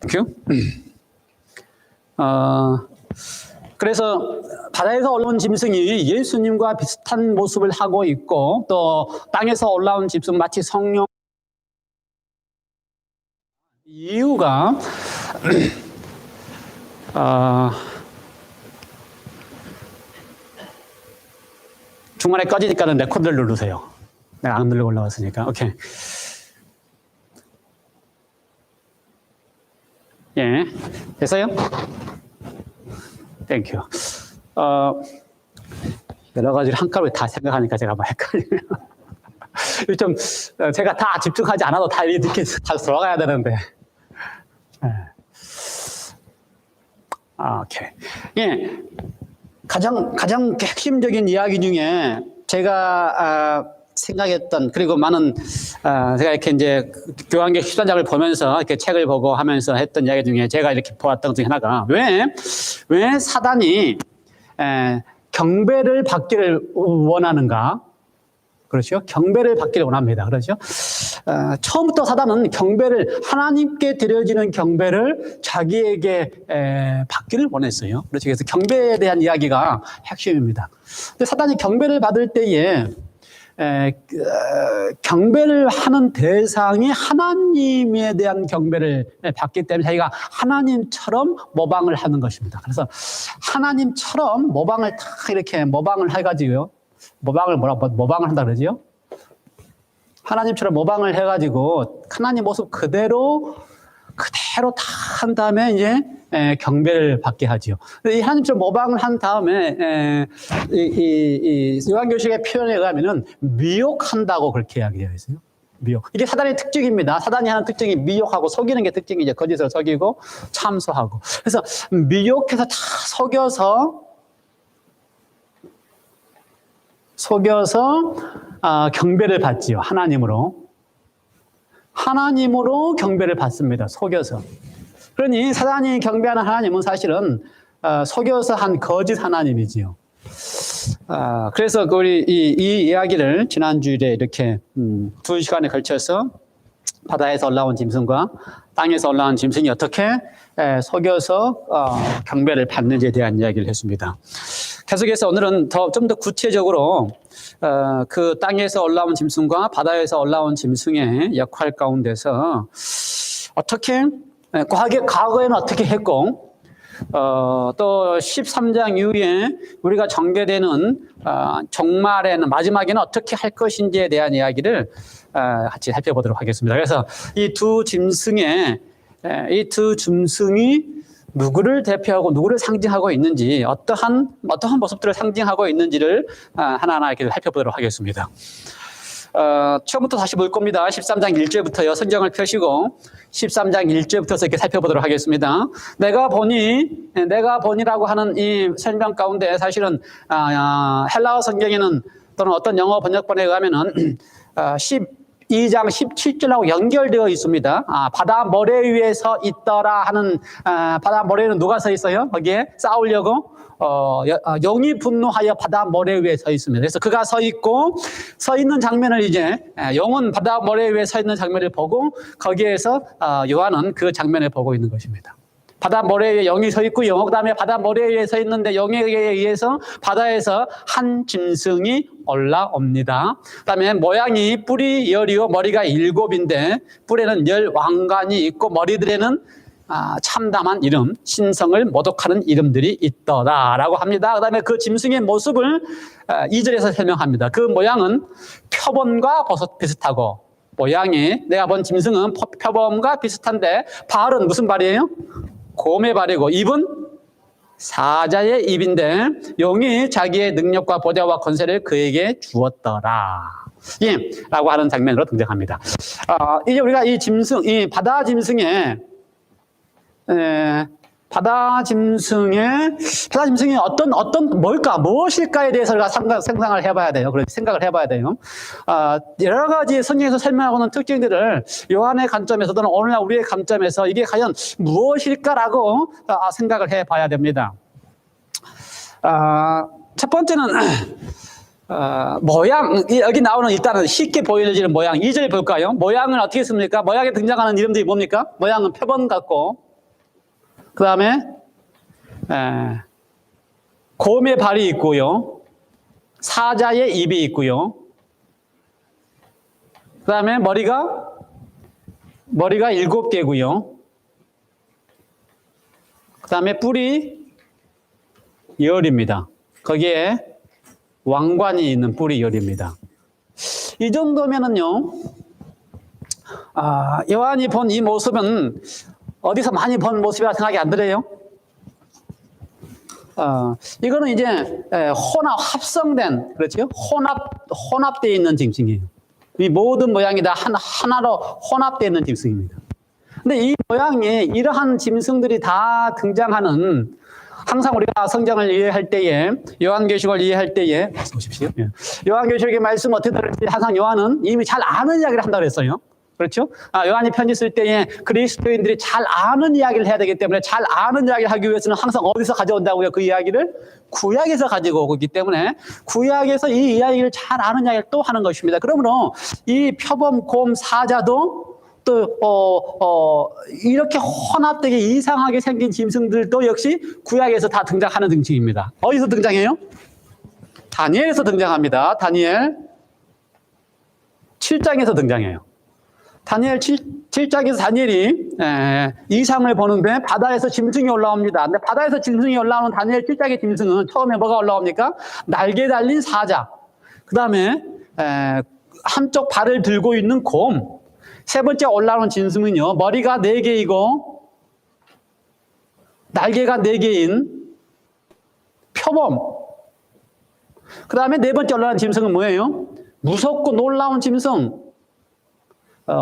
큐? 그래서 바다에서 올라온 짐승이 예수님과 비슷한 모습을 하고 있고, 또 땅에서 올라온 짐승 마치 성령. 이유가 중간에 꺼지니까는 레코드를 누르세요. 내가 안 누르고 올라왔으니까. 오케이. 예, 됐어요? 땡큐. 여러 가지를 한꺼번에 다 생각하니까 제가 막 헷갈리네요. 좀 제가 다 집중하지 않아도 다 이렇게 다 돌아가야 되는데. 오케이. 예, 가장 핵심적인 이야기 중에 제가 생각했던, 그리고 많은 제가 이렇게 이제 교환계 13장을 보면서 이렇게 책을 보고 하면서 했던 이야기 중에 제가 이렇게 보았던 것 중에 하나가, 왜 사단이 경배를 받기를 원하는가? 그렇죠? 경배를 받기를 원합니다. 그렇죠? 처음부터 사단은 경배를, 하나님께 드려지는 경배를 자기에게 받기를 원했어요. 그렇죠? 그래서 경배에 대한 이야기가 핵심입니다. 근데 사단이 경배를 받을 때에 경배를 하는 대상이 하나님에 대한 경배를 받기 때문에 자기가 하나님처럼 모방을 하는 것입니다. 그래서 하나님처럼 모방을 딱 이렇게 모방을 해가지고요. 모방을 한다 그러죠? 하나님처럼 모방을 해가지고 하나님 모습 그대로 다 한 다음에 이제 경배를 받게 하지요. 이 하나님처럼 모방을 한 다음에 이 요한계시록의 표현에 의하면은 미혹한다고 그렇게 이야기되어 있어요. 미혹. 이게 사단의 특징입니다. 사단이 하는 특징이 미혹하고 속이는 게 특징이죠. 거짓을 속이고 참소하고. 그래서 미혹해서 다 속여서 경배를 받지요. 하나님으로 경배를 받습니다. 속여서. 그러니 사단이 경배하는 하나님은 사실은 속여서 한 거짓 하나님이지요. 그래서 우리 이 이야기를 지난주에 이렇게 2시간에 걸쳐서 바다에서 올라온 짐승과 땅에서 올라온 짐승이 어떻게 속여서 경배를 받는지에 대한 이야기를 했습니다. 계속해서 오늘은 좀 더 구체적으로 그 땅에서 올라온 짐승과 바다에서 올라온 짐승의 역할 가운데서 어떻게 과거에는 어떻게 했고 또 13장 이후에 우리가 전개되는 종말에는, 마지막에는 어떻게 할 것인지에 대한 이야기를 같이 살펴보도록 하겠습니다. 그래서 이 두 짐승이 누구를 대표하고 누구를 상징하고 있는지, 어떠한 모습들을 상징하고 있는지를 하나하나 이렇게 살펴보도록 하겠습니다. 처음부터 다시 볼 겁니다. 13장 1절부터요. 성경을 펴시고 13장 1절부터 이렇게 살펴보도록 하겠습니다. 내가 보니라고 하는 이 설명 가운데 사실은 헬라어 성경에는, 또는 어떤 영어 번역본에 의하면은 12장 17절하고 연결되어 있습니다. 바다 모래 위에 서 있더라 하는, 바다 모래는 누가 서 있어요? 거기에 싸우려고 용이 분노하여 바다 모래 위에 서 있습니다. 그래서 그가 서 있는 장면을 이제 용은 바다 모래 위에 서 있는 장면을 보고, 거기에서 요한은 그 장면을 보고 있는 것입니다. 바다 모래 위에 용이 서 있고요. 그 다음에 바다 모래 위에 서 있는데 용에 의해서 바다에서 한 짐승이 올라옵니다. 그 다음에 모양이 뿔이 10이요 머리가 7인데, 뿔에는 10왕관이 있고 머리들에는 참담한 이름, 신성을 모독하는 이름들이 있더라라고 합니다. 그 다음에 그 짐승의 모습을 2절에서 설명합니다. 그 모양은 표범과 버섯 비슷하고, 모양이 내가 본 짐승은 표범과 비슷한데 발은 무슨 발이에요? 곰의 발이고, 입은 사자의 입인데 용이 자기의 능력과 보좌와 권세를 그에게 주었더라. 라고 하는 장면으로 등장합니다. 이제 우리가 이 바다 짐승의 무엇일까에 대해서 우리가 생각을 해봐야 돼요. 여러 가지 성경에서 설명하고는 특징들을 요한의 관점에서 또는 오늘날 우리의 관점에서 이게 과연 무엇일까라고 생각을 해봐야 됩니다. 첫 번째는 모양, 여기 나오는 일단은 쉽게 보여지는 모양, 2절 볼까요? 모양은 어떻게 씁니까? 모양에 등장하는 이름들이 뭡니까? 모양은 표범 같고, 그 다음에 곰의 발이 있고요. 사자의 입이 있고요. 그 다음에 머리가 7개고요. 그 다음에 뿔이 열입니다. 거기에 왕관이 있는 뿔이 열입니다. 이 정도면은요, 요한이 본 이 모습은 어디서 많이 본 모습이라 생각이 안 들어요? 이거는 이제 합성된, 그렇죠? 혼합되어 있는 짐승이에요. 이 모든 모양이 다 하나로 혼합되어 있는 짐승입니다. 근데 이 모양에 이러한 짐승들이 다 등장하는, 항상 우리가 성경을 이해할 때에, 요한계시록을 이해할 때에, 어서 오십시오. 요한계시록의 말씀 어떻게 들을지 항상 요한은 이미 잘 아는 이야기를 한다고 했어요. 그렇죠? 요한이 편지 쓸 때에 그리스도인들이 잘 아는 이야기를 해야 되기 때문에 잘 아는 이야기를 하기 위해서는 항상 어디서 가져온다고요? 그 이야기를 구약에서 가지고 오기 때문에 구약에서 이 이야기를 잘 아는 이야기를 또 하는 것입니다. 그러므로 이 표범, 곰, 사자도 또 이렇게 혼합되게 이상하게 생긴 짐승들도 역시 구약에서 다 등장하는 등징입니다. 어디서 등장해요? 다니엘에서 등장합니다. 다니엘 7장에서 등장해요. 다니엘 7장에서 다니엘이 이상을 보는데 바다에서 짐승이 올라옵니다. 근데 바다에서 짐승이 올라오는 다니엘 7장의 짐승은 처음에 뭐가 올라옵니까? 날개 달린 사자. 그 다음에 한쪽 발을 들고 있는 곰. 세 번째 올라오는 짐승은요, 머리가 4개이고 날개가 4개인 표범. 그 다음에 네 번째 올라오는 짐승은 뭐예요? 무섭고 놀라운 짐승.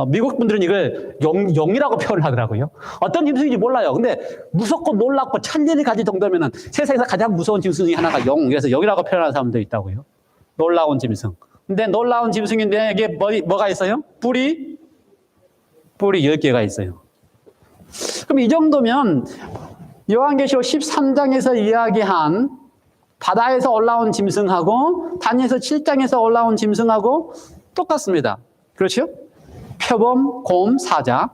미국 분들은 이걸 용이라고 표현을 하더라고요. 어떤 짐승인지 몰라요. 근데 무섭고 놀랍고 천년이 가질 정도면은 세상에서 가장 무서운 짐승 중에 하나가 용. 그래서 용이라고 표현하는 사람도 있다고요. 놀라운 짐승. 근데 놀라운 짐승인데 이게 뭐가 있어요? 뿔이 10개가 있어요. 그럼 이 정도면 요한계시록 13장에서 이야기한 바다에서 올라온 짐승하고 다니엘서 7장에서 올라온 짐승하고 똑같습니다. 그렇죠? 표범, 곰, 사자,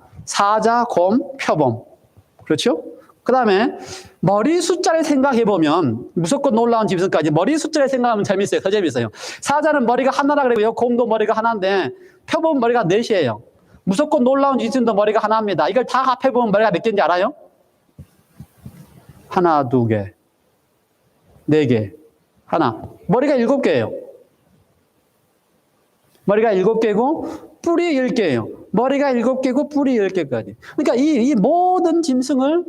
곰, 표범. 그렇죠? 그 다음에 머리 숫자를 생각해보면 무섭고 놀라운 짐승까지 머리 숫자를 생각하면 재밌어요. 더 재밌어요. 사자는 머리가 하나라 그러고요. 곰도 머리가 하나인데 표범은 머리가 4이에요. 무섭고 놀라운 짐승도 머리가 하나입니다. 이걸 다 합해보면 머리가 몇 개인지 알아요? 하나, 2개, 4개, 하나. 머리가 7개예요. 머리가 7개고 뿔이 10개예요. 머리가 7개고 뿔이 10개까지. 그러니까 이 모든 짐승을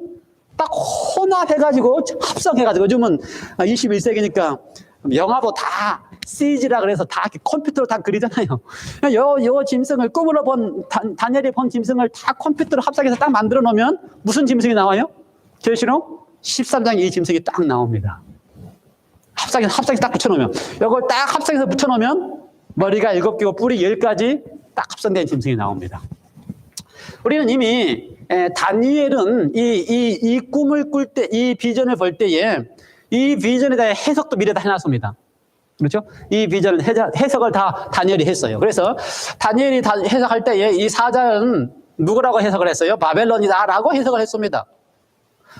딱 혼합해가지고 합성해가지고 요즘은 21세기니까 영화도 다 CG라 그래서 다 컴퓨터로 다 그리잖아요. 요 짐승을 꿈으로 본 다니엘이 본 짐승을 다 컴퓨터로 합성해서 딱 만들어 놓으면 무슨 짐승이 나와요? 계시록 13장에 이 짐승이 딱 나옵니다. 합성해서 딱 붙여놓으면 이걸 딱 합성해서 붙여놓으면 머리가 7개고 뿔이 10가지 딱 합성된 짐승이 나옵니다. 우리는 이미 다니엘은 이 꿈을 꿀 때, 이 비전을 볼 때에 이 비전에 대한 해석도 미리 다 해놨습니다. 그렇죠? 이 비전은 해석을 다 다니엘이 했어요. 그래서 다니엘이 해석할 때에 이 사자는 누구라고 해석을 했어요? 바벨론이다라고 해석을 했습니다.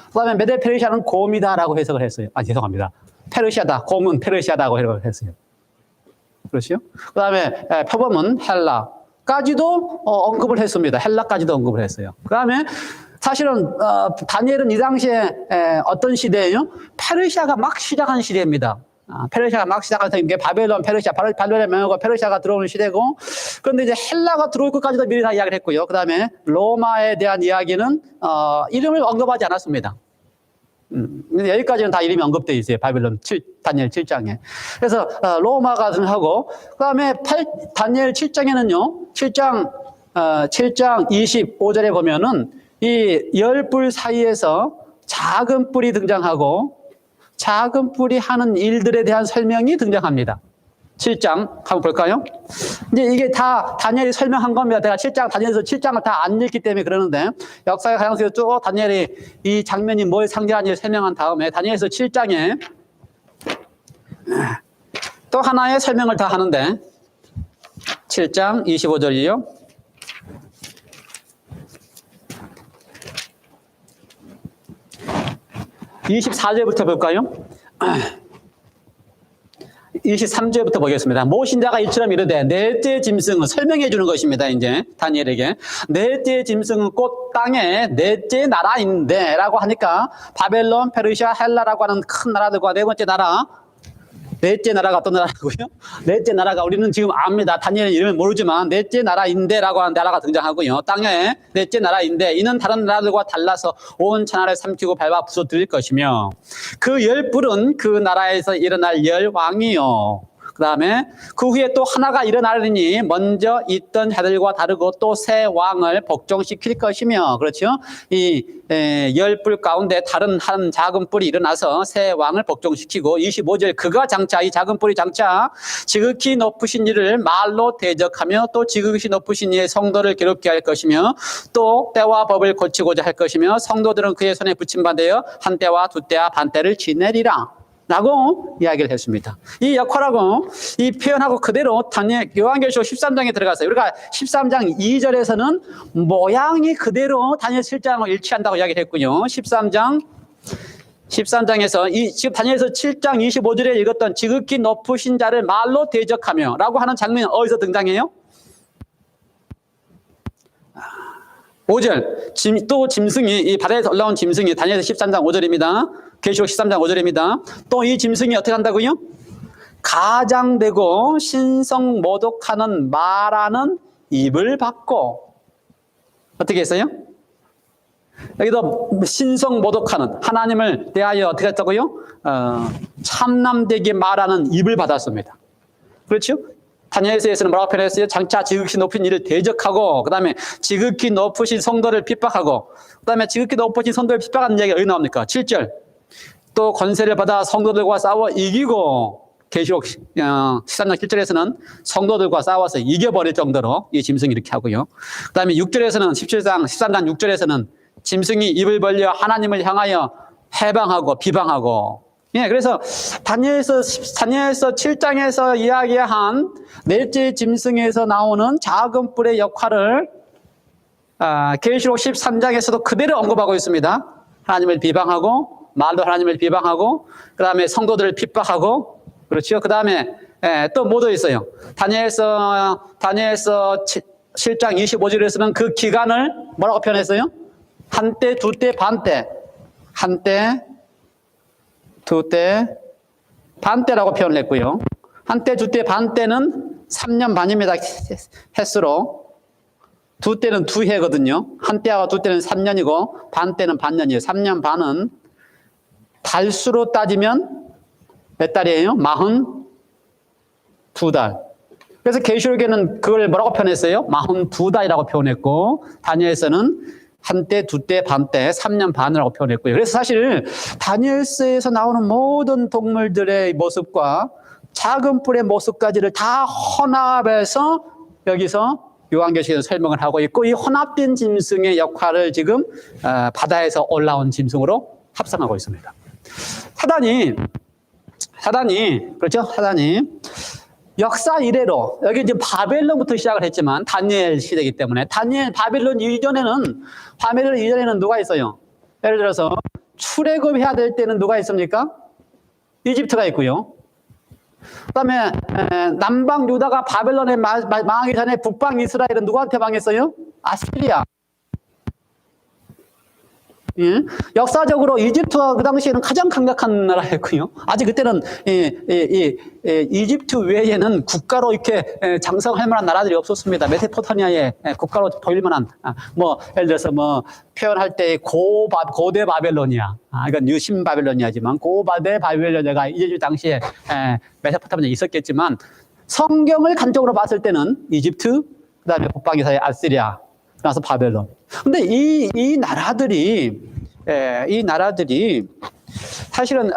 그 다음에 메데 페르시아는 곰이다라고 해석을 했어요. 죄송합니다. 페르시아다. 곰은 페르시아다고 해석을 했어요. 그렇죠? 그 다음에 표범은 헬라까지도 언급을 했습니다. 헬라까지도 언급을 했어요. 그 다음에 사실은 다니엘은 이 당시에 어떤 시대예요? 페르시아가 막 시작한 시대입니다. 페르시아가 막 시작한 게 바벨론, 페르시아, 바벨론 명하고 페르시아가 들어오는 시대고, 그런데 이제 헬라가 들어올 것까지도 미리 다 이야기를 했고요. 그 다음에 로마에 대한 이야기는 이름을 언급하지 않았습니다. 근데 여기까지는 다 이름이 언급되어 있어요. 다니엘 7장에. 그래서 로마가 등하고, 그 다음에 다니엘 7장에는요, 7장 25절에 보면은 이 10뿔 사이에서 작은 뿔이 등장하고 작은 뿔이 하는 일들에 대한 설명이 등장합니다. 7장 한번 볼까요? 이제 이게 다 다니엘이 설명한 겁니다. 제가 7장, 다니엘에서 7장을 다 안 읽기 때문에 그러는데, 역사의 가능성이 쭉 다니엘이 이 장면이 뭘 상징하는지 설명한 다음에 다니엘에서 7장에 또 하나의 설명을 다 하는데, 7장 25절이요. 24절부터 볼까요? 23절부터 보겠습니다. 모신자가 이처럼 이르되 넷째 짐승은 설명해 주는 것입니다. 이제 다니엘에게 넷째 짐승은 곧 땅의 넷째 나라인데 라고 하니까 바벨론, 페르시아, 헬라라고 하는 큰 나라들과 네 번째 나라, 넷째 나라가 어떤 나라고요? 넷째 나라가 우리는 지금 압니다. 다니엘 이름을 모르지만 넷째 나라인데 라고 하는 나라가 등장하고요. 땅의 넷째 나라인데 이는 다른 나라들과 달라서 온 천하를 삼키고 밟아 부서뜨릴 것이며 그 열 뿔은 그 나라에서 일어날 열 왕이요. 그 다음에 그 후에 또 하나가 일어나리니 먼저 있던 자들과 다르고 또 새 왕을 복종시킬 것이며, 그렇죠? 이 열 뿔 가운데 다른 한 작은 뿔이 일어나서 새 왕을 복종시키고 25절 그가 장차 이 작은 뿔이 장차 지극히 높으신 이를 말로 대적하며 또 지극히 높으신 이의 성도를 괴롭게 할 것이며 또 때와 법을 고치고자 할 것이며 성도들은 그의 손에 붙임받아 한 때와 두 때와 반 때를 지내리라 라고 이야기를 했습니다. 이 역할하고 이 표현하고 그대로 다니엘 요한계시록 13장에 들어가서요. 우리가 13장 2절에서는 모양이 그대로 다니엘 7장을 일치한다고 이야기를 했고요. 13장에서 지금 다니엘서 7장 25절에 읽었던 지극히 높으신 자를 말로 대적하며 라고 하는 장면이 어디서 등장해요? 5절 또 짐승이 이 바다에서 올라온 짐승이 다니엘서 13장 5절입니다. 계시록 13장 5절입니다. 또 이 짐승이 어떻게 한다고요? 가장되고 신성모독하는 말하는 입을 받고 어떻게 했어요? 여기도 신성모독하는 하나님을 대하여 어떻게 했다고요? 참남되게 말하는 입을 받았습니다. 그렇죠? 다니엘서에서는 뭐라고 표현했어요? 장차 지극히 높은 이를 대적하고 그 다음에 지극히 높으신 성도를 핍박하고 그 다음에 지극히 높으신 성도를 핍박하는 얘기가 어디 나옵니까? 7절 또 권세를 받아 성도들과 싸워 이기고 계시록 13장 7절에서는 성도들과 싸워서 이겨버릴 정도로 이 짐승이 이렇게 하고요. 그 다음에 6절에서는 13장 6절에서는 짐승이 입을 벌려 하나님을 향하여 해방하고 비방하고 예, 그래서 다니엘서 7장에서 이야기한 넷째 짐승에서 나오는 작은 뿔의 역할을 계시록 13장에서도 그대로 언급하고 있습니다. 하나님을 비방하고 말로 하나님을 비방하고 그 다음에 성도들을 핍박하고 그렇죠. 그 다음에 또 뭐도 있어요. 다니엘서 7장 25절에서는 그 기간을 뭐라고 표현했어요? 한때, 두때, 반때. 한때, 두때, 반때라고 표현을 했고요. 한때, 두때, 반때는 3년 반입니다. 횟수로. 두때는 2해거든요. 한때와 두때는 3년이고 반때는 반년이에요. 3년 반은 달수로 따지면 몇 달이에요? 42달. 그래서 계시록에는 그걸 뭐라고 표현했어요? 42달이라고 표현했고 다니엘서는 한때, 두때, 반때, 3년 반이라고 표현했고요. 그래서 사실 다니엘서에서 나오는 모든 동물들의 모습과 작은 뿔의 모습까지를 다 혼합해서 여기서 요한계시록에서 설명을 하고 있고 이 혼합된 짐승의 역할을 지금 바다에서 올라온 짐승으로 합성하고 있습니다. 사단이 역사 이래로 여기 지금 바벨론부터 시작을 했지만 다니엘 시대이기 때문에 바벨론 이전에는 누가 있어요? 예를 들어서 출애굽해야 될 때는 누가 있습니까? 이집트가 있고요. 그다음에 남방 유다가 바벨론에 망하기 전에 북방 이스라엘은 누구한테 망했어요? 아시리아. 예? 역사적으로 이집트가 그 당시에는 가장 강력한 나라였고요. 아직 그때는 이집트 외에는 국가로 이렇게 장성할 만한 나라들이 없었습니다. 메소포타미아에 국가로 보일 만한 예를 들어서 표현할 때 고대 바벨로니아, 이건 유신 바벨로니아지만 고대 바벨로니아가 이집트 당시에 메소포타미아에 있었겠지만 성경을 간접으로 봤을 때는 이집트, 그다음에 북방 이스라엘, 아시리아, 그래서 바벨론. 근데 이 나라들이 사실은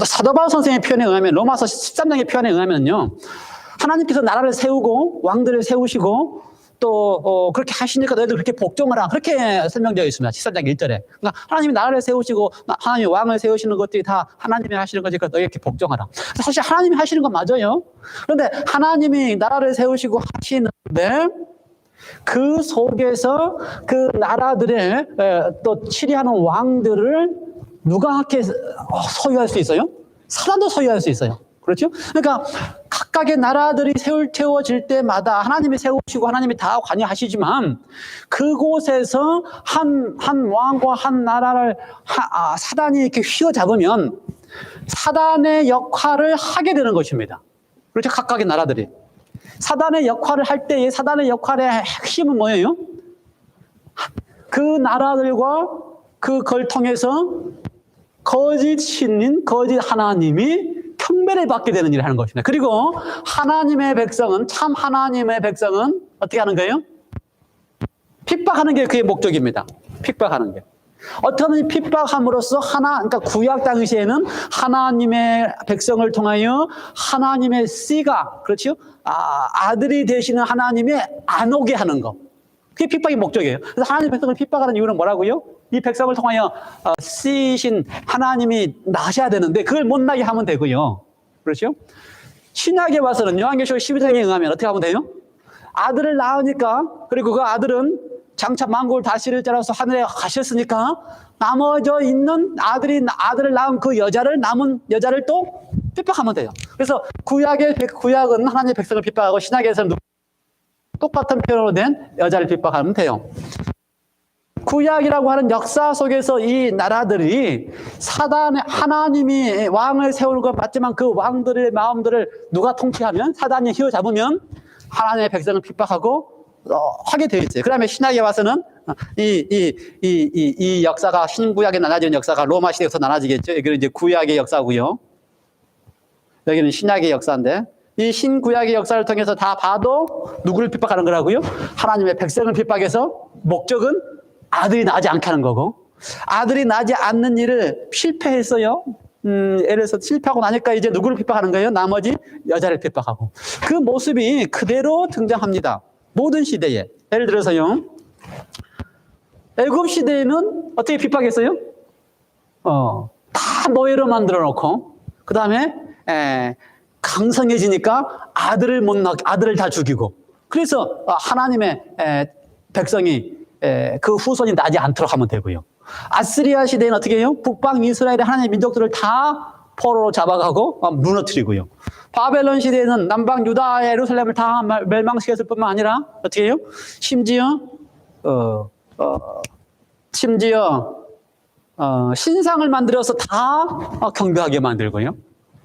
사도 바울 선생의 표현에 의하면 로마서 13장의 표현에 의하면요 하나님께서 나라를 세우고 왕들을 세우시고 또 그렇게 하시니까 너희들 그렇게 복종하라 그렇게 설명되어 있습니다. 13장 1절에. 그러니까 하나님이 나라를 세우시고 하나님이 왕을 세우시는 것들이 다 하나님이 하시는 거니까 너희 이렇게 복종하라. 사실 하나님이 하시는 건 맞아요. 그런데 하나님이 나라를 세우시고 하시는데 그 속에서 그 나라들의 또 치리하는 왕들을 누가 이렇게 소유할 수 있어요? 사단도 소유할 수 있어요. 그렇죠? 그러니까 각각의 나라들이 세워질 때마다 하나님이 세우시고 하나님이 다 관여하시지만 그곳에서 한 왕과 한 나라를 사단이 이렇게 휘어잡으면 사단의 역할을 하게 되는 것입니다. 그렇죠? 각각의 나라들이. 사단의 역할을 할 때에 사단의 역할의 핵심은 뭐예요? 그 나라들과 그걸 통해서 거짓 신인, 거짓 하나님이 경배를 받게 되는 일을 하는 것입니다. 그리고 하나님의 백성은, 참 하나님의 백성은 어떻게 하는 거예요? 핍박하는 게 그의 목적입니다. 핍박하는 게. 어떻게 하면 핍박함으로써 그러니까 구약 당시에는 하나님의 백성을 통하여 하나님의 씨가, 그렇죠? 아들이 되시는 하나님이 안 오게 하는 거. 그게 핍박의 목적이에요. 그래서 하나님의 백성을 핍박하는 이유는 뭐라고요? 이 백성을 통하여 씨이신 하나님이 나셔야 되는데 그걸 못 나게 하면 되고요. 그렇죠? 신약에 와서는 요한계시록 12장에 응하면 어떻게 하면 돼요? 아들을 낳으니까, 그리고 그 아들은 장차 만국을 다스릴 자라서 하늘에 가셨으니까 나머져 있는 아들을 낳은 그 남은 여자를 또 핍박하면 돼요. 그래서 구약은 하나님의 백성을 핍박하고 신약에서는 똑같은 표현으로 된 여자를 핍박하면 돼요. 구약이라고 하는 역사 속에서 이 나라들이 하나님이 왕을 세우는 건 맞지만 그 왕들의 마음들을 누가 통치하면, 사단이 휘어잡으면 하나님의 백성을 핍박하고 하게 되어 있어요. 그 다음에 신약에 와서는 이 역사가, 신구약에 나눠지는 역사가 로마 시대에서 나눠지겠죠. 여기는 이제 구약의 역사고요. 여기는 신약의 역사인데, 이 신구약의 역사를 통해서 다 봐도 누구를 핍박하는 거라고요? 하나님의 백성을 핍박해서 목적은 아들이 나지 않게 하는 거고, 아들이 나지 않는 일을 실패했어요. 예를 들어서 실패하고 나니까 이제 누구를 핍박하는 거예요? 나머지 여자를 핍박하고. 그 모습이 그대로 등장합니다. 모든 시대에. 예를 들어서요, 애굽 시대에는 어떻게 핍박했어요? 다 노예로 만들어 놓고, 그 다음에 강성해지니까 아들을 다 죽이고, 그래서 하나님의 백성이 그 후손이 나지 않도록 하면 되고요. 아스리아 시대는 어떻게 해요? 북방 이스라엘의 하나님의 민족들을 다 포로로 잡아가고 무너뜨리고요. 바벨론 시대에는 남방 유다, 예루살렘을 다 멸망시켰을 뿐만 아니라 어떻게 해요? 심지어 신상을 만들어서 다 경배하게 만들고요.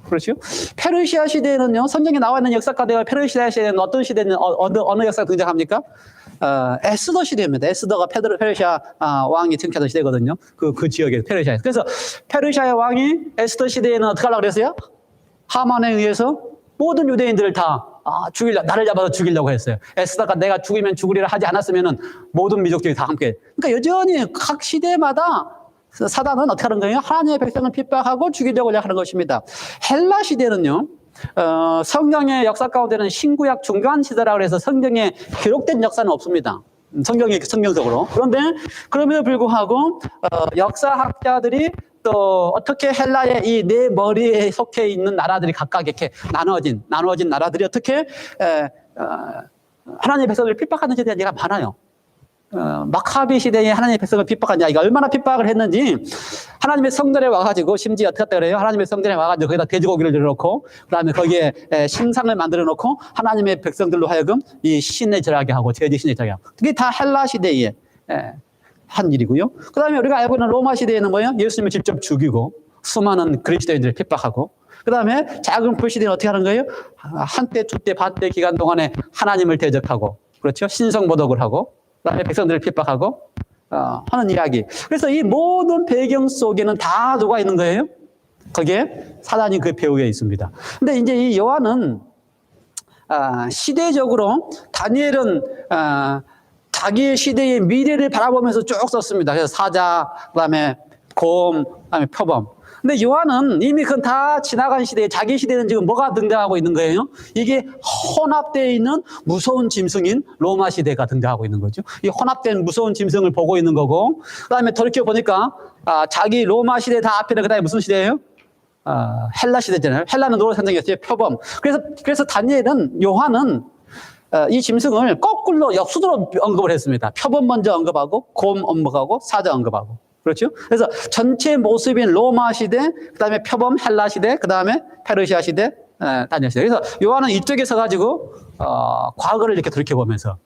그렇죠? 페르시아 시대에는요, 성경에 나와 있는 역사가대가 페르시아 시대에는 어떤 시대는 어느 역사가 등장합니까? 에스더 시대입니다. 에스더가 페르시아 왕이 통치하던 시대거든요. 그 지역에 페르시아에서. 그래서 페르시아의 왕이 에스더 시대에는 어떻게 하려고 그랬어요? 하만에 의해서 모든 유대인들을 다 나를 잡아서 죽이려고 했어요. 에스더가 내가 죽이면 죽으리라 하지 않았으면은 모든 민족들이 다 함께. 그러니까 여전히 각 시대마다 사단은 어떻게 하는 거예요? 하나님의 백성을 핍박하고 죽이려고 하는 것입니다. 헬라 시대는요, 성경의 역사 가운데는 신구약 중간 시대라고 해서 성경에 기록된 역사는 없습니다. 성경적으로. 그런데 그럼에도 불구하고 역사학자들이 또 어떻게 헬라의 이 네 머리에 속해 있는 나라들이 각각 이렇게 나눠진 나라들이 어떻게 하나님의 백성을 핍박하는지에 대한 얘기가 많아요. 마카비 시대에 하나님의 백성을 핍박한 자가 얼마나 핍박을 했는지, 하나님의 성전에 와가지고, 심지어 어떻게 했다 그래요? 하나님의 성전에 와가지고 거기다 돼지고기를 넣어놓고, 그 다음에 거기에 신상을 만들어 놓고 하나님의 백성들로 하여금 이 신에 절하게 하고, 돼지 신에 절하게 하고. 그게 다 헬라 시대에 한 일이고요. 그 다음에 우리가 알고 있는 로마 시대에는 뭐예요? 예수님을 직접 죽이고 수많은 그리스도인들을 핍박하고, 그 다음에 작은 불 시대는 어떻게 하는 거예요? 한때, 두때, 반때 기간 동안에 하나님을 대적하고, 그렇죠? 신성모독을 하고, 그 다음에 백성들을 핍박하고 하는 이야기. 그래서 이 모든 배경 속에는 다 누가 있는 거예요? 거기에 사단이 그 배후에 있습니다. 근데 이제 이 요한은 시대적으로, 다니엘은 자기의 시대의 미래를 바라보면서 쭉 썼습니다. 그래서 사자, 그 다음에 고음, 그 다음에 표범. 근데 요한은 이미 그건 다 지나간 시대에, 자기 시대는 지금 뭐가 등장하고 있는 거예요? 이게 혼합되어 있는 무서운 짐승인 로마 시대가 등장하고 있는 거죠. 이 혼합된 무서운 짐승을 보고 있는 거고, 그 다음에 돌이켜 보니까 자기 로마 시대 다 앞에는 그 다음에 무슨 시대예요? 헬라 시대잖아요. 헬라는 노릇 선생이었어요. 표범. 그래서 요한은 이 짐승을 거꾸로 역순으로 언급을 했습니다. 표범 먼저 언급하고 곰 언급하고 사자 언급하고. 그렇죠? 그래서 전체 모습인 로마 시대, 그 다음에 표범 헬라 시대, 그 다음에 페르시아 시대, 다니엘 시대. 그래서 요한은 이쪽에 서가지고 과거를 이렇게 돌이켜보면서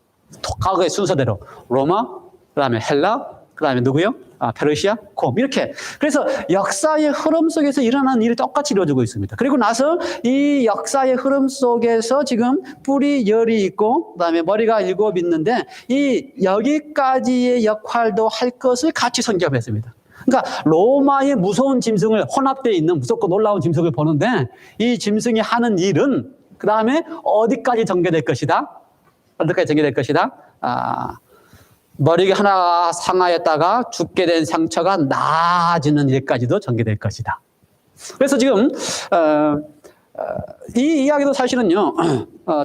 과거의 순서대로 로마, 그 다음에 헬라, 그 다음에 누구요? 페르시아, 곰 이렇게. 그래서 역사의 흐름 속에서 일어나는 일이 똑같이 이루어지고 있습니다. 그리고 나서 이 역사의 흐름 속에서 지금 뿔이 10이 있고 그 다음에 머리가 7 있는데 이 여기까지의 역할도 할 것을 같이 선점했습니다. 그러니까 로마의 무서운 짐승을 혼합되어 있는 무섭고 놀라운 짐승을 보는데 이 짐승이 하는 일은 그 다음에 어디까지 전개될 것이다? 어디까지 전개될 것이다? 머리 하나가 상하였다가 죽게 된 상처가 나아지는 일까지도 전개될 것이다. 그래서 지금 이 이야기도 사실은요,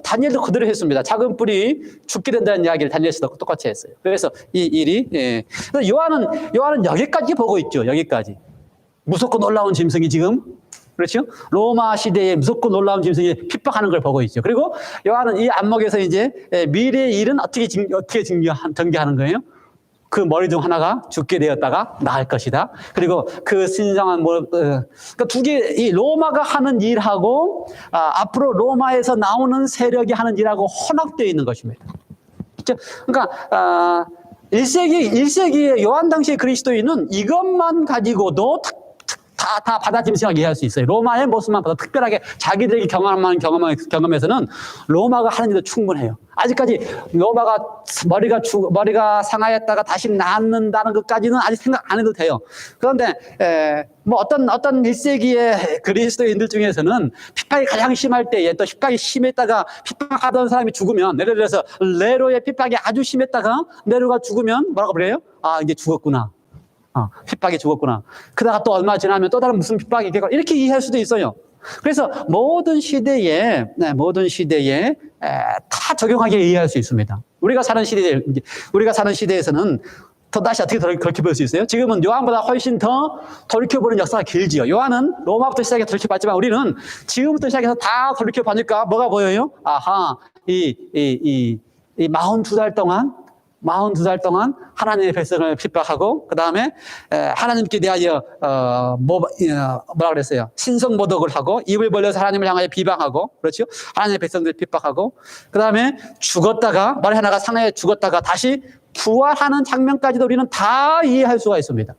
다니엘도 그대로 했습니다. 작은 뿔이 죽게 된다는 이야기를 다니엘서도 똑같이 했어요. 그래서 이 일이, 그래서 요한은 여기까지 보고 있죠. 여기까지. 무섭고 놀라운 짐승이 지금, 그렇죠? 로마 시대에 무섭고 놀라운 짐승이 핍박하는 걸 보고 있죠. 그리고 요한은 이 안목에서 이제 미래의 일은 어떻게 전개하는 거예요? 그 머리 중 하나가 죽게 되었다가 나을 것이다. 그리고 그 신성한 그러니까 두 개, 이 로마가 하는 일하고 앞으로 로마에서 나오는 세력이 하는 일하고 혼합되어 있는 것입니다. 그렇죠? 그러니까 1세기의 요한 당시의 그리스도인은 이것만 가지고도 다 받아들이면서 이해할 수 있어요. 로마의 모습만 봐도 특별하게 자기들이 경험에서는 로마가 하는 일도 충분해요. 아직까지 로마가 머리가 상하였다가 다시 낫는다는 것까지는 아직 생각 안 해도 돼요. 그런데 뭐 어떤 1세기의 그리스도인들 중에서는 핍박이 가장 심할 때에 또 핍박이 심했다가 핍박하던 사람이 죽으면, 예를 들어서 네로의 핍박이 아주 심했다가 네로가 죽으면 뭐라고 그래요? 이제 죽었구나. 핍박이 죽었구나. 그러다가 또 얼마 지나면 또 다른 무슨 핍박이 있겠고 이렇게 이해할 수도 있어요. 그래서 모든 시대에 다 적용하게 이해할 수 있습니다. 우리가 사는 시대에서는 더 다시 어떻게 돌이켜볼 수 있어요? 지금은 요한보다 훨씬 더 돌이켜보는 역사가 길지요. 요한은 로마부터 시작해서 돌이켜봤지만 우리는 지금부터 시작해서 다 돌이켜보니까 뭐가 보여요? 이 42달 동안 하나님의 백성을 핍박하고 그 다음에 하나님께 대하여 뭐라 그랬어요? 신성모독을 하고 입을 벌려서 하나님을 향하여 비방하고, 그렇죠? 하나님의 백성들을 핍박하고 그 다음에 죽었다가 머리 하나가 상하여 죽었다가 다시 부활하는 장면까지도 우리는 다 이해할 수가 있습니다.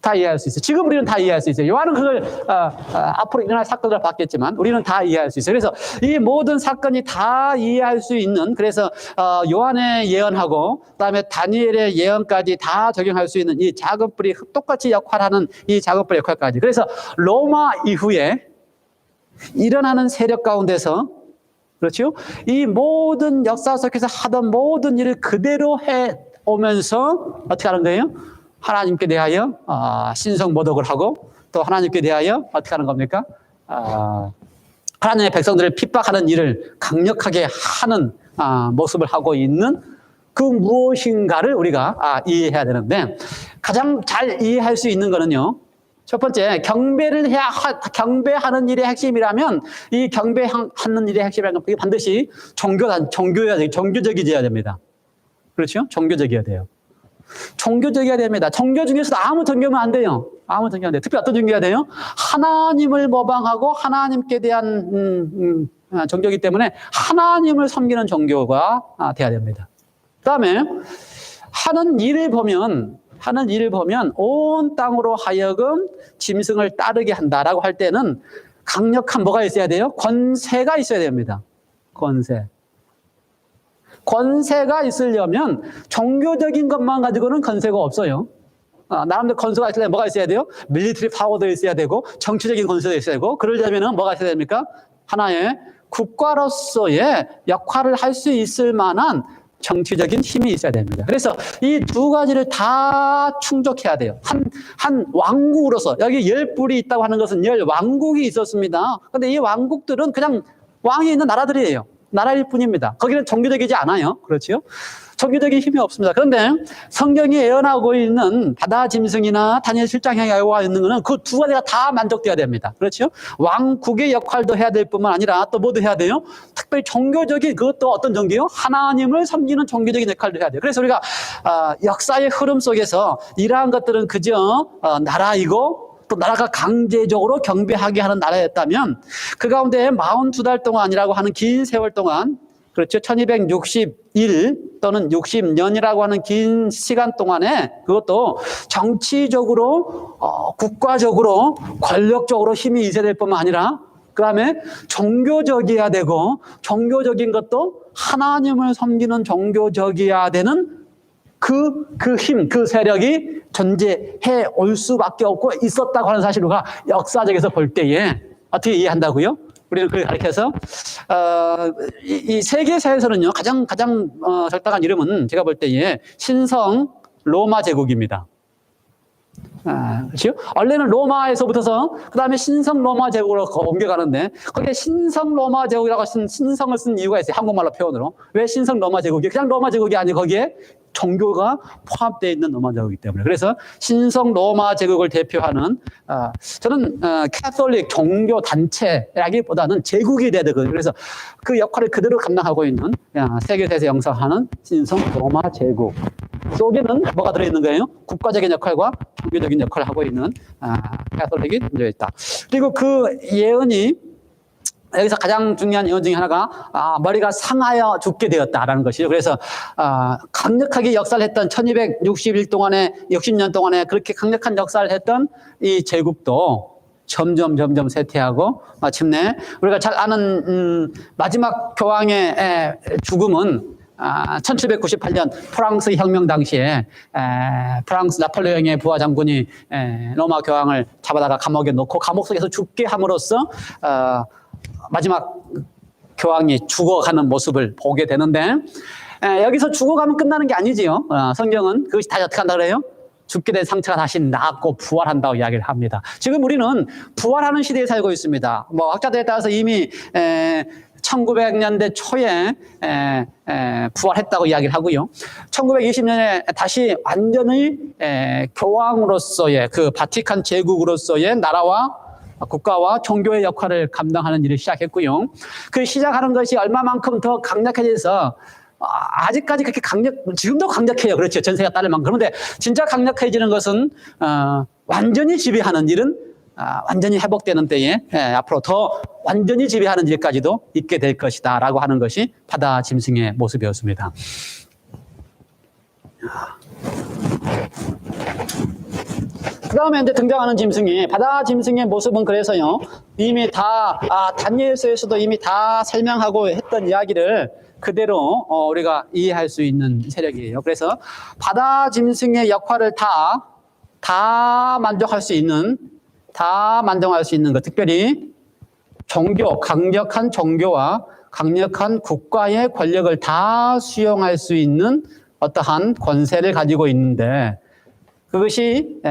다 이해할 수 있어요. 지금 우리는 다 이해할 수 있어요. 요한은 그걸 앞으로 일어날 사건을 봤겠지만 우리는 다 이해할 수 있어요. 그래서 이 모든 사건이 다 이해할 수 있는, 그래서 요한의 예언하고 그다음에 다니엘의 예언까지 다 적용할 수 있는 이 작은 뿔이 똑같이 역할하는 이 작은 뿔의 역할까지. 그래서 로마 이후에 일어나는 세력 가운데서, 그렇죠? 이 모든 역사 속에서 하던 모든 일을 그대로 해 오면서 어떻게 하는 거예요? 하나님께 대하여 신성모독을 하고 또 하나님께 대하여 어떻게 하는 겁니까? 하나님의 백성들을 핍박하는 일을 강력하게 하는 모습을 하고 있는 그 무엇인가를 우리가 이해해야 되는데, 가장 잘 이해할 수 있는 거는요, 첫 번째, 경배하는 일의 핵심이라면 이 경배하는 일의 핵심이라는 건 반드시 종교적이어야 됩니다. 그렇죠? 종교적이어야 돼요. 종교적이어야 됩니다. 종교 중에서도 아무 종교면 안 돼요. 아무 종교 안 돼요. 특히 어떤 종교가 돼요? 하나님을 모방하고 하나님께 대한 종교이기 때문에 하나님을 섬기는 종교가 돼야 됩니다. 그 다음에 하는 일을 보면 온 땅으로 하여금 짐승을 따르게 한다라고 할 때는 강력한 뭐가 있어야 돼요? 권세가 있어야 됩니다. 권세가 있으려면 종교적인 것만 가지고는 권세가 없어요. 나름대로 권세가 있으려면 뭐가 있어야 돼요? 밀리터리 파워도 있어야 되고 정치적인 권세도 있어야 되고, 그러려면 뭐가 있어야 됩니까? 하나의 국가로서의 역할을 할 수 있을 만한 정치적인 힘이 있어야 됩니다. 그래서 이 두 가지를 다 충족해야 돼요. 한 왕국으로서, 여기 10뿔이 있다고 하는 것은 10왕국이 있었습니다. 그런데 이 왕국들은 그냥 왕이 있는 나라들이에요. 나라일 뿐입니다. 거기는 종교적이지 않아요. 그렇죠? 종교적인 힘이 없습니다. 그런데 성경이 예언하고 있는 바다 짐승이나 다니엘 7장에 예언하고 있는 것은 그 두 가지가 다 만족돼야 됩니다. 그렇죠? 왕국의 역할도 해야 될 뿐만 아니라 또 뭐도 해야 돼요? 특별히 종교적인 그것도 어떤 종교요? 하나님을 섬기는 종교적인 역할도 해야 돼요. 그래서 우리가 역사의 흐름 속에서 이러한 것들은 그저 나라이고 또 나라가 강제적으로 경배하게 하는 나라였다면 그 가운데 42달 동안이라고 하는 긴 세월 동안 그렇죠. 1261 또는 60년이라고 하는 긴 시간 동안에 그것도 정치적으로, 국가적으로, 권력적으로 힘이 있어야 될 뿐만 아니라 그 다음에 종교적이어야 되고 종교적인 것도 하나님을 섬기는 종교적이어야 되는 그 힘, 그 세력이 존재해 올 수밖에 없고 있었다고 하는 사실을 우리가 역사적에서 볼 때에 어떻게 이해한다고요? 우리는 그걸 가르쳐서 이 세계사에서는요 가장 적당한 이름은 제가 볼 때에 신성 로마 제국입니다. 그렇죠? 원래는 로마에서부터서 그 다음에 신성 로마 제국으로 옮겨가는데 거기에 신성 로마 제국이라고 신성을 쓴 이유가 있어요. 한국말로 표현으로. 왜 신성 로마 제국이? 그냥 로마 제국이 아니고 거기에 종교가 포함되어 있는 로마 제국이기 때문에. 그래서 신성 로마 제국을 대표하는 저는 캐톨릭 종교 단체라기보다는 제국이 돼야 되거든요. 그래서 그 역할을 그대로 감당하고 있는 세계사에서 영성하는 신성 로마 제국 속에는 뭐가 들어있는 거예요? 국가적인 역할과 종교적인 역할을 하고 있는 캐톨릭이 들어있다. 그리고 그 예언이 여기서 가장 중요한 예언 중에 하나가 머리가 상하여 죽게 되었다라는 것이죠. 그래서 강력하게 역사를 했던 1261 동안에 60년 동안에 그렇게 강력한 역사를 했던 이 제국도 점점 쇠퇴하고 마침내 우리가 잘 아는 마지막 교황의 죽음은 1798년 프랑스 혁명 당시에 프랑스 나폴레옹의 부하 장군이 로마 교황을 잡아다가 감옥에 넣고 감옥 속에서 죽게 함으로써 마지막 교황이 죽어가는 모습을 보게 되는데 여기서 죽어가면 끝나는 게 아니지요. 성경은 그것이 다시 어떻게 한다 그래요? 죽게 된 상처가 다시 낫고 부활한다고 이야기를 합니다. 지금 우리는 부활하는 시대에 살고 있습니다. 뭐 학자들에 따라서 이미 1900년대 초에 부활했다고 이야기를 하고요. 1920년에 다시 완전히 교황으로서의 그 바티칸 제국으로서의 나라와 국가와 종교의 역할을 감당하는 일을 시작했고요. 그 시작하는 것이 얼마만큼 더 강력해져서 아직까지 그렇게 지금도 강력해요. 그렇죠. 전세가 따를 만큼. 그런데 진짜 강력해지는 것은 완전히 지배하는 일은 완전히 회복되는 때에 앞으로 더 완전히 지배하는 일까지도 있게 될 것이다 라고 하는 것이 바다 짐승의 모습이었습니다. 그 다음에 이제 등장하는 짐승이 바다 짐승의 모습은 그래서요 이미 다 다니엘서에서도 이미 다 설명하고 했던 이야기를 그대로 우리가 이해할 수 있는 세력이에요. 그래서 바다 짐승의 역할을 다 만족할 수 있는 것, 특별히 강력한 종교와 강력한 국가의 권력을 다 수용할 수 있는 어떠한 권세를 가지고 있는데 그것이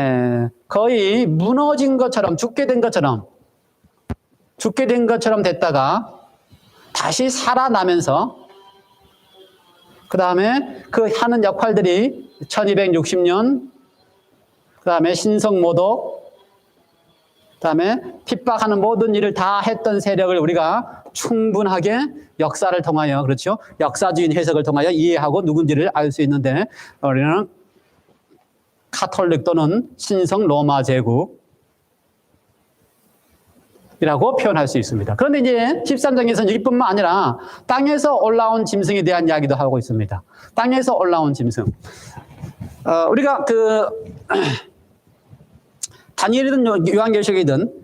거의 무너진 것처럼 죽게 된 것처럼 됐다가 다시 살아나면서 그 다음에 그 하는 역할들이 1260년 그 다음에 신성모독 그 다음에 핍박하는 모든 일을 다 했던 세력을 우리가 충분하게 역사를 통하여 그렇죠? 역사주의 해석을 통하여 이해하고 누군지를 알 수 있는데 우리는 카톨릭 또는 신성 로마 제국이라고 표현할 수 있습니다. 그런데 이제 13장에서는 여기뿐만 아니라 땅에서 올라온 짐승에 대한 이야기도 하고 있습니다. 땅에서 올라온 짐승. 우리가 다니엘이든 요한계시록이든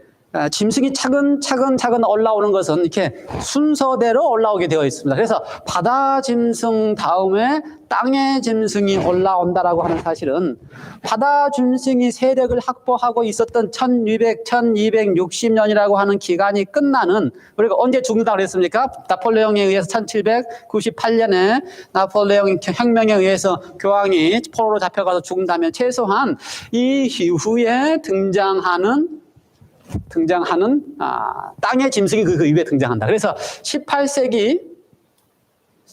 짐승이 차근차근 올라오는 것은 이렇게 순서대로 올라오게 되어 있습니다. 그래서 바다 짐승 다음에 땅의 짐승이 올라온다라고 하는 사실은 바다 짐승이 세력을 확보하고 있었던 1260년이라고 하는 기간이 끝나는 우리가 언제 죽는다고 그랬습니까? 나폴레옹에 의해서 1798년에 나폴레옹 혁명에 의해서 교황이 포로로 잡혀가서 죽는다면 최소한 이 이후에 등장하는 땅의 짐승이 그 이후에 등장한다. 그래서 18세기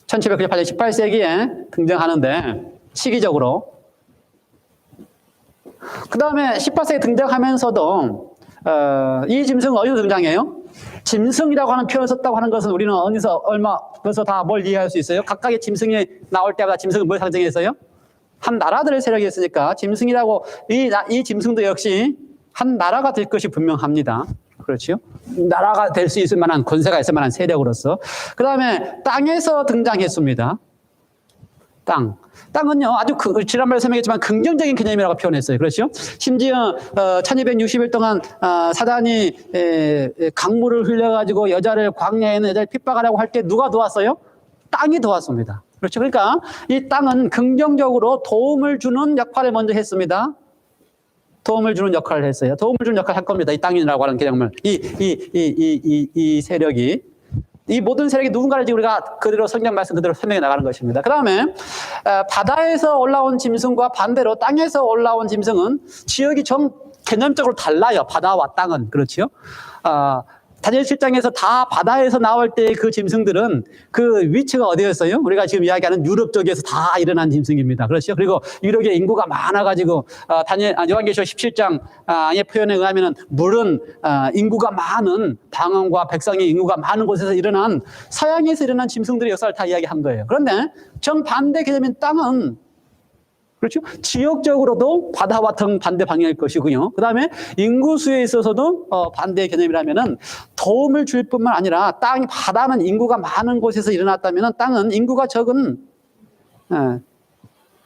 1798년 18세기에 등장하는데 시기적으로. 그 다음에 18세기 등장하면서도 이 짐승은 어디서 등장해요? 짐승이라고 하는 표현을 썼다고 하는 것은 우리는 어디서 벌써 다 뭘 이해할 수 있어요? 각각의 짐승이 나올 때마다 짐승은 뭘 상징했어요? 한 나라들의 세력이 있으니까 짐승이라고 이 짐승도 역시 한 나라가 될 것이 분명합니다. 그렇죠? 나라가 될 수 있을 만한 권세가 있을 만한 세력으로서. 그 다음에 땅에서 등장했습니다. 땅은요, 아주 지난번에 설명했지만 긍정적인 개념이라고 표현했어요. 그렇죠? 심지어 1260일 동안 사단이 강물을 흘려가지고 여자를 광야에 있는 여자를 핍박하라고 할 때 누가 도왔어요? 땅이 도왔습니다. 그렇죠? 그러니까 이 땅은 긍정적으로 도움을 주는 역할을 먼저 했습니다. 도움을 주는 역할을 했어요. 도움을 주는 역할을 할 겁니다. 이 땅이라고 하는 개념을. 이 세력이. 이 모든 세력이 누군가를 우리가 그대로 성경 말씀 그대로 설명해 나가는 것입니다. 그 다음에 바다에서 올라온 짐승과 반대로 땅에서 올라온 짐승은 지역이 개념적으로 달라요. 바다와 땅은. 그렇죠? 다니엘 7장에서 다 바다에서 나올 때 그 짐승들은 그 위치가 어디였어요? 우리가 지금 이야기하는 유럽 쪽에서 다 일어난 짐승입니다. 그렇죠? 그리고 유럽에 인구가 많아가지고 요한계시록 17장의 표현에 의하면 물은 인구가 많은 방언과 백성의 인구가 많은 곳에서 일어난 서양에서 일어난 짐승들의 역사를 다 이야기한 거예요. 그런데 정반대 개념인 땅은 그렇죠? 지역적으로도 바다와 정반대 방향일 것이고요. 그 다음에 인구수에 있어서도 반대의 개념이라면은 도움을 줄 뿐만 아니라 바다는 인구가 많은 곳에서 일어났다면은 땅은 인구가 적은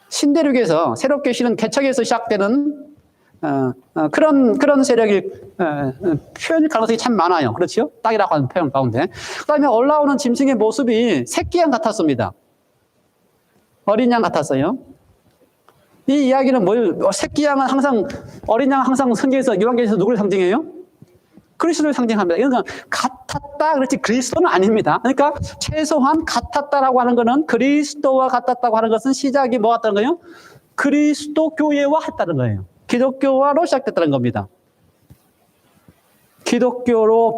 신대륙에서 새롭게 실은 개척에서 시작되는 그런 세력이 표현일 가능성이 참 많아요. 그렇죠? 땅이라고 하는 표현 가운데. 그 다음에 올라오는 짐승의 모습이 새끼양 같았습니다. 어린 양 같았어요. 이 이야기는 새끼 양은 어린 양은 항상 성경에서, 요한계시록에서 누구를 상징해요? 그리스도를 상징합니다. 그러니까 같았다, 그렇지 그리스도는 아닙니다. 그러니까 최소한 같았다라고 하는 것은 그리스도와 같았다고 하는 것은 시작이 뭐 같다는 거예요? 그리스도 교회와 했다는 거예요. 기독교화로 시작됐다는 겁니다. 기독교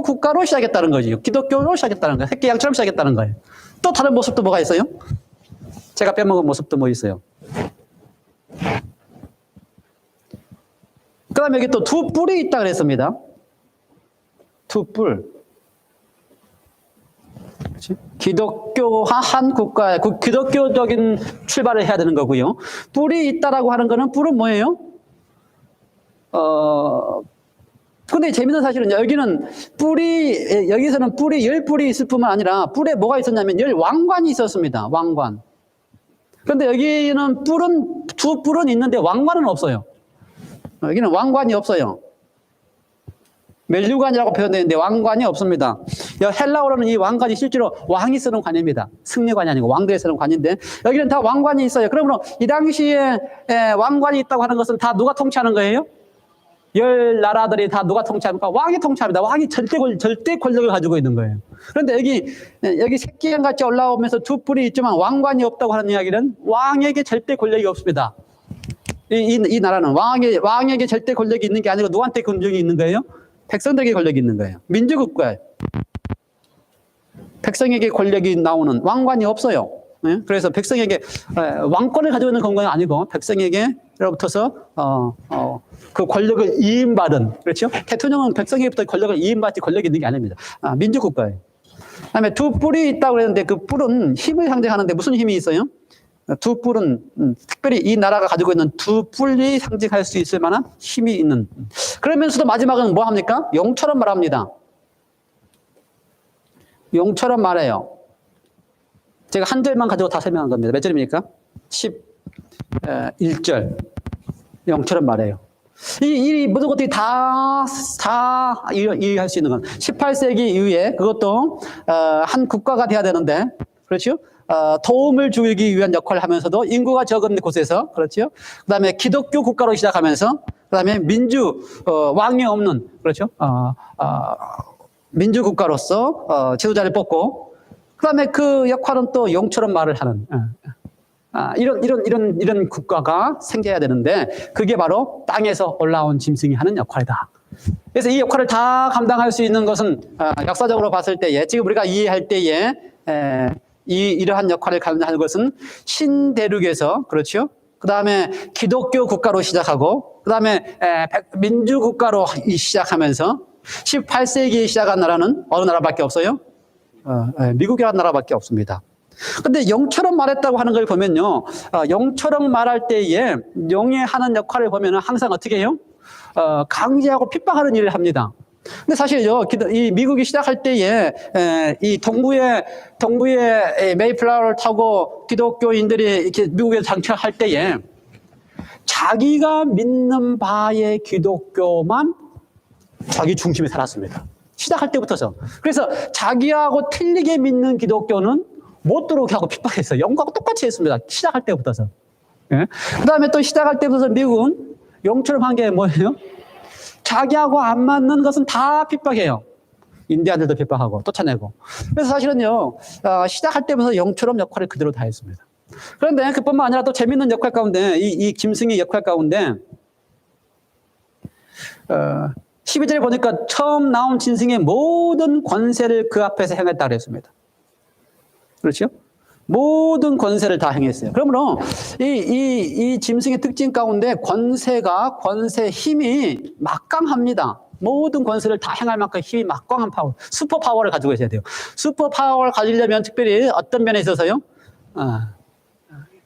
국가로 시작했다는 거죠. 기독교로 시작했다는 거예요. 새끼 양처럼 시작했다는 거예요. 또 다른 모습도 뭐가 있어요? 제가 빼먹은 모습도 뭐 있어요? 그 다음에 여기 또 두 뿔이 있다 그랬습니다. 두 뿔. 기독교한 국가, 기독교적인 출발을 해야 되는 거고요. 뿔이 있다라고 하는 거는 뿔은 뭐예요? 근데 재밌는 사실은 여기서는 뿔이 10뿔이 있을 뿐만 아니라 뿔에 뭐가 있었냐면 10왕관이 있었습니다. 왕관. 그런데 여기는 두 뿔은 있는데 왕관은 없어요. 여기는 왕관이 없어요. 멜류관이라고 표현되는데 왕관이 없습니다. 헬라어로는 이 왕관이 실제로 왕이 쓰는 관입니다. 승려관이 아니고 왕들이 쓰는 관인데 여기는 다 왕관이 있어요. 그러므로 이 당시에 왕관이 있다고 하는 것은 다 누가 통치하는 거예요? 10나라들이 다 누가 통치합니까? 왕이 통치합니다. 왕이 절대 권력을 가지고 있는 거예요. 그런데 여기 새끼양 같이 올라오면서 두 뿔이 있지만 왕관이 없다고 하는 이야기는 왕에게 절대 권력이 없습니다. 이 나라는 왕에게 절대 권력이 있는 게 아니고 누구한테 권력이 있는 거예요? 백성들에게 권력이 있는 거예요. 민주국가에 백성에게 권력이 나오는 왕관이 없어요. 그래서 백성에게 왕권을 가지고 있는 건강은 아니고 백성에게로부터서 그 권력을 이임받은, 그렇죠? 대통령은 백성에게부터 권력을 이임받지 권력이 있는 게 아닙니다. 민주국가예요. 그다음에 두 뿔이 있다고 그랬는데 그 뿔은 힘을 상징하는데 무슨 힘이 있어요? 두 뿔은 특별히 이 나라가 가지고 있는 두 뿔이 상징할 수 있을 만한 힘이 있는. 그러면서도 마지막은 뭐 합니까? 용처럼 말합니다. 용처럼 말해요. 제가 한 절만 가지고 다 설명한 겁니다. 몇 절입니까? 11절. 용처럼 말해요. 이 모든 것들이 다 이해할 수 있는 건 18세기 이후에 그것도 한 국가가 돼야 되는데, 그렇죠? 도움을 주기 위한 역할을 하면서도 인구가 적은 곳에서, 그렇죠? 그 다음에 기독교 국가로 시작하면서, 그 다음에 왕이 없는, 그렇죠? 민주국가로서 지도자를 뽑고, 그 다음에 그 역할은 또 용처럼 말을 하는, 이런 국가가 생겨야 되는데, 그게 바로 땅에서 올라온 짐승이 하는 역할이다. 그래서 이 역할을 다 감당할 수 있는 것은, 역사적으로 봤을 때에, 지금 우리가 이해할 때에, 이러한 역할을 감당하는 것은 신대륙에서, 그렇죠? 그 다음에 기독교 국가로 시작하고, 그 다음에 민주국가로 시작하면서 18세기에 시작한 나라는 어느 나라밖에 없어요? 미국이라는 나라밖에 없습니다. 근데 영처럼 말했다고 하는 걸 보면요, 영처럼 말할 때에 영의 하는 역할을 보면 항상 어떻게 해요? 강제하고 핍박하는 일을 합니다. 근데 사실요, 이 미국이 시작할 때에 이 동부의 메이플라워를 타고 기독교인들이 이렇게 미국에 정착할 때에 자기가 믿는 바의 기독교만 자기 중심에 살았습니다. 시작할 때부터서. 그래서 자기하고 틀리게 믿는 기독교는 못 들어오게 하고 핍박했어요. 영국하고 똑같이 했습니다. 시작할 때부터서. 예? 그 다음에 또 시작할 때부터 미국은 영처럼 한 게 뭐예요? 자기하고 안 맞는 것은 다 핍박해요. 인디안들도 핍박하고 쫓아내고. 그래서 사실은요, 시작할 때부터 영처럼 역할을 그대로 다 했습니다. 그런데 그뿐만 아니라 또 재밌는 역할 가운데, 이 짐승의 역할 가운데, 12절에 보니까 처음 나온 짐승의 모든 권세를 그 앞에서 행했다고 그랬습니다. 그렇죠? 모든 권세를 다 행했어요. 그러므로 이 짐승의 특징 가운데 권세 힘이 막강합니다. 모든 권세를 다 행할 만큼 힘이 막강한 파워, 슈퍼 파워를 가지고 있어야 돼요. 슈퍼 파워를 가지려면 특별히 어떤 면에 있어서요?